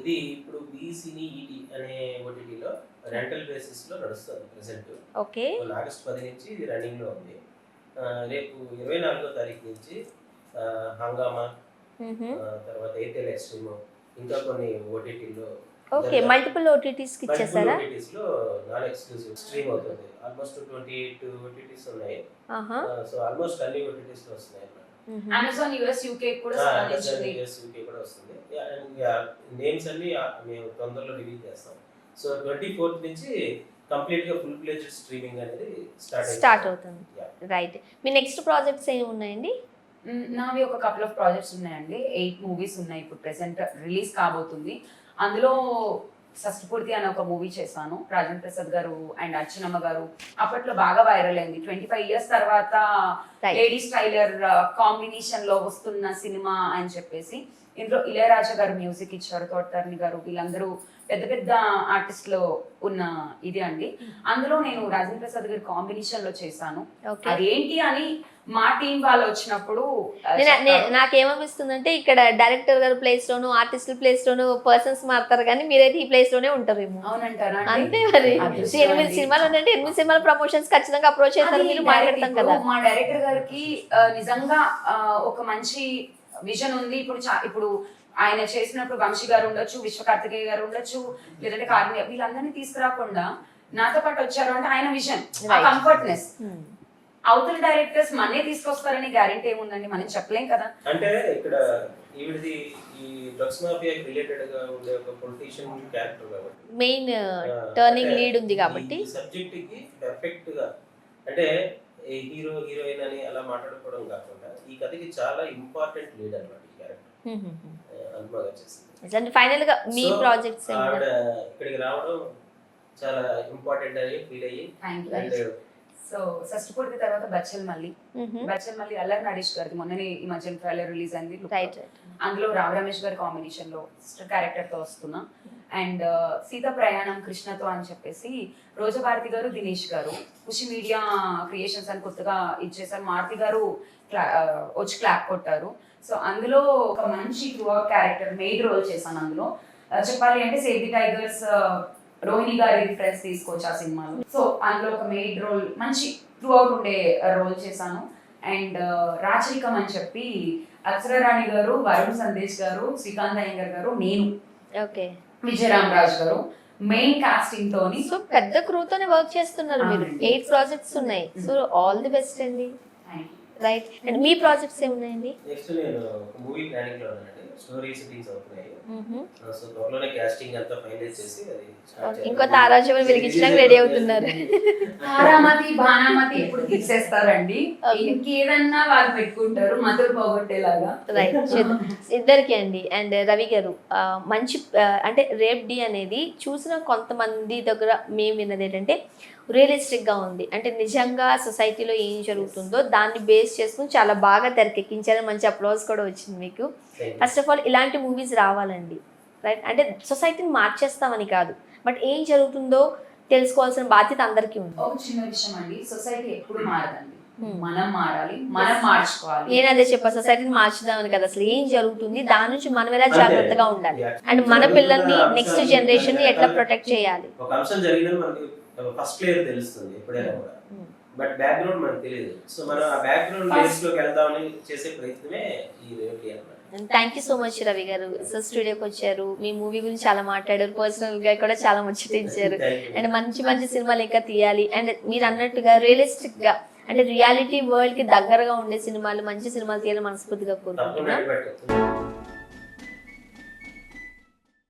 ఇది ఇప్పుడు బీసీని ఈటీ అనే ఓటీటీలో రెంటల్ బేసిస్ లో నడుస్తుంది ప్రెసెంట్. ఓకే. ఆగస్ట్ 10 నుంచి ఇది రన్నింగ్ లో ఉంది. రేపు 24వ తారీఖు నుంచి హంగామా, తర్వాత ఎయిర్టెల్ ఎక్స్ట్రీమ్, ఇంకా కొన్ని ఓటీటీలో ఓకే మల్టిపుల్ ఓటీటీస్ కి ఇచ్చేసారా? ఓటీటీస్ లో నాన్ ఎక్స్క్లూజివ్ స్ట్రీమ్ అవుతుంది. ఆల్మోస్ట్ 28 ఓటీటీస్ ఉన్నాయి. సో ఆల్మోస్ట్ అన్ని ఓటీటీస్ లో వస్తున్నాయి అన్నమాట. అమెజాన్ యుఎస్ యూకే కూడా సంబంధించింది. యుఎస్ యూకే కూడా వస్తుంది. నేమ్స్ అన్ని మేము తొందరలో రివీల్ చేస్తాం. సో 24th నుంచి కంప్లీట్ గా ఫుల్ ఫ్లెడ్జ్డ్ స్ట్రీమింగ్ అనేది స్టార్ట్ అవుతుంది. రైట్. మీ నెక్స్ట్ ప్రాజెక్ట్స్ ఏమి ఉన్నాయండి? నావి ఒక కపుల్ ఆఫ్ ప్రాజెక్ట్స్ ఉన్నాయండి. 8 మూవీస్ ఉన్నాయి ఇప్పుడు ప్రెసెంట్ రిలీజ్ కాబోతుంది. అందులో షష్ఠపూర్తి అనే ఒక మూవీ చేశాను. రాజేంద్ర ప్రసాద్ గారు అండ్ అర్చనమ్మ గారు అప్పట్లో బాగా వైరల్ అయింది. 25 years తర్వాత లేడీస్ టైలర్ కాంబినేషన్ లో వస్తున్న సినిమా అని చెప్పేసి. ఇందులో ఇళయరాజా గారు మ్యూజిక్ ఇచ్చారు, తోటతరణి గారు, వీళ్ళందరూ పెద్ద పెద్ద ఆర్టిస్ట్లో ఉన్న ఇది అండి. అందులో నేను రాజేంద్ర ప్రసాద్ గారి కాంబినేషన్ లో చేశాను. అదేంటి అని మా టీం వాళ్ళు వచ్చినప్పుడు నాకేమనిపిస్తుందంటే ఇక్కడ డైరెక్టర్ గారి ప్లేస్ లోను ఆర్టిస్టుల ప్లేస్ లోను పర్సన్స్ మారుతారు కానీ మీరైతే ఈ ప్లేస్ లోనే ఉంటారేమో. అవునంటారా? అంతే మరి. 8 సినిమాలు ఉన్నాయంటే 8 సినిమాల ప్రమోషన్స్ ఖచ్చితంగా అప్రోచ్ చేస్తారు, మీరు మాట్లాడతాం కదా. మా డైరెక్టర్ గారికి నిజంగా ఒక మంచి విజన్ ఉంది. ఇప్పుడు ఆయన చేసినప్పుడు వంశీ గారు ఉండొచ్చు, విశ్వకార్తికేయ గారు ఉండొచ్చు, లేదంటే కార్మిక, వీళ్ళందరినీ తీసుకురాకుండా నాతో పాటు వచ్చారు అంటే ఆయన విజన్, కంఫర్ట్నెస్. అవతల డైరెక్టర్స్ మనే తీసుకొస్తారని గ్యారెంటీ ఏముందండి, మనం చెప్పలేం కదా. అంటే ఇక్కడ ఈవిడది ఈ డ్రగ్స్ మాఫియాకి రిలేటెడ్ గా ఉండే ఒక పొలిటీషియన్ క్యారెక్టర్ కాబట్టి మెయిన్ టర్నింగ్ లీడ్ ఉంది కాబట్టి ఈ సబ్జెక్ట్ కి పర్ఫెక్ట్ గా, అంటే హీరో హీరోయిన్ అని అలా మాట్లాడుకోవడం కాకుండా ఈ కథకి చాలా ఇంపార్టెంట్ లీడ్ అన్నమాట ఈ క్యారెక్టర్. అనుమాగా చేసింది. ఫైనల్ గా మీ ప్రాజెక్ట్స్ ఆవిడ ఇక్కడికి రావడం చాలా ఇంపార్టెంట్ అని ఫీల్ అయ్యి. సో షష్ఠపూర్తి తర్వాత బచ్చల్ మళ్ళీ అల్లరి నరేష్ గారికి మొన్ననే ఈ మధ్య ట్రైలర్ రిలీజ్ అయింది. అందులో రావ్ రమేష్ గారి కాంబినేషన్ లో సిస్టర్ క్యారెక్టర్ తో వస్తున్నా. అండ్ సీత ప్రయాణం కృష్ణతో అని చెప్పేసి రోజాభారతి గారు, దినేష్ గారు ఖుషి మీడియా క్రియేషన్స్ అని కొత్తగా ఇచ్చేసారు. మారుతి గారు వచ్చి క్లాప్ కొట్టారు. సో అందులో ఒక మంచి క్యారెక్టర్ మెయిడ్ రోల్ చేశాను. అందులో చెప్పాలి అంటే సేవ్ ది టైగర్స్ రోహిణి గారి రిఫరెన్స్ తీసుకోవచ్చు ఆ సినిమాలో. సో అందులో ఒక మెయిడ్ రోల్ మంచి త్రూ అవుట్ ఉండే రోల్ చేశాను. అండ్ రాచరికం అని చెప్పి అక్షరారాణి గారు, వరుణ్ సందేశ్ గారు, శ్రీకాంత్ అయ్యంగర్ గారు, నేను, విజయరామరాజ్ గారు మెయిన్ కాస్టింగ్ తోని. సో పెద్ద క్రూతోనే వర్క్ చేస్తున్నారు మీరు. 8 ప్రాజెక్ట్స్ ఉన్నాయి. సో ఆల్ ది బెస్ట్ అండి. రైట్. అండ్ మీ ప్రాజెక్ట్స్ ఏమున్నాయండి? నెక్స్ట్ నేను మూవీ ప్లానింగ్ లో ఉన్నానండి. స్టోరీ షూటింగ్స్ అవుతున్నాయి. మ్మ్. సో త్వరలోనే కాస్టింగ్ అంతా ఫైనలైజ్ చేసి అది start చేయాలి. ఇంకో తారాజువని వెలిగించడానికి రెడీ అవుతున్నారు. తారామతి బాణామతి ఇప్పుడు తీసేస్తారండి. Okay. ఇంకేదన్నా వాళ్ళు పెట్టుకుంటారు మతులు పోగొట్టేలాగా. రైట్ చూద్దాం ఇద్దరికి అండి. అండ్ రవి గారు మంచి అంటే రేప్ డి అనేది చూసిన కొంతమంది దగ్గర మేము విన్నది ఏంటంటే రియలిస్టిక్గా ఉంది. అంటే నిజంగా సొసైటీలో ఏం జరుగుతుందో దాన్ని బేస్ చేసుకుని చాలా బాగా తెరకెక్కించారని మంచి అప్లాజ్ కూడా వచ్చింది మీకు. Thank you. First of all ఇలాంటి మూవీస్ రావాలండి, రైట్? అంటే సొసైటీని మార్చేస్తామని కాదు, బట్ ఏం జరుగుతుందో తెలుసుకోవాల్సిన బాధ్యత అందరికీ ఉంది. ఒక చిన్న విషయం అండి, సొసైటీ ఎప్పుడు మారదండి, మనం మారాలి, మనం మార్చుకోవాలి. నేను అదే చెప్పా, సొసైటీని మార్చుదామని కదా, అసలు ఏం జరుగుతుంది దాని నుంచి మనం ఎలా జాగ్రత్తగా ఉండాలి అండ్ మన పిల్లల్ని నెక్స్ట్ జనరేషన్ ని ఎట్లా ప్రొటెక్ట్ చేయాలి. ఒక అంశం జరిగిన మనకి ఫస్ట్ లేయర్ తెలుస్తుంది ఎప్పుడైనా కూడా, బట్ బ్యాక్గ్రౌండ్ మనకు తెలియదు. సో మనం ఆ బ్యాక్గ్రౌండ్ లేయర్స్ లోకి వెళ్దామని చేసే ప్రయత్నమే ఈ రేప్ డి అన్నమాట. Thank you so much Ravi గారు. సో స్టూడియోకి వచ్చారు, మీ మూవీ గురించి చాలా మాట్లాడారు, పర్సనల్ గా కూడా చాలా ముచ్చటించారు. Thank you. అండ్ మంచి మంచి సినిమాలు ఇంకా తీయాలి అండ్ మీరు అన్నట్టుగా రియలిస్టిక్ గా అంటే రియాలిటీ వరల్డ్ కి దగ్గరగా ఉండే సినిమాలు, మంచి సినిమాలు తీయాలని మనస్ఫూర్తిగా తప్పకుండా కోరుకుంటున్నాను. పెట్టు.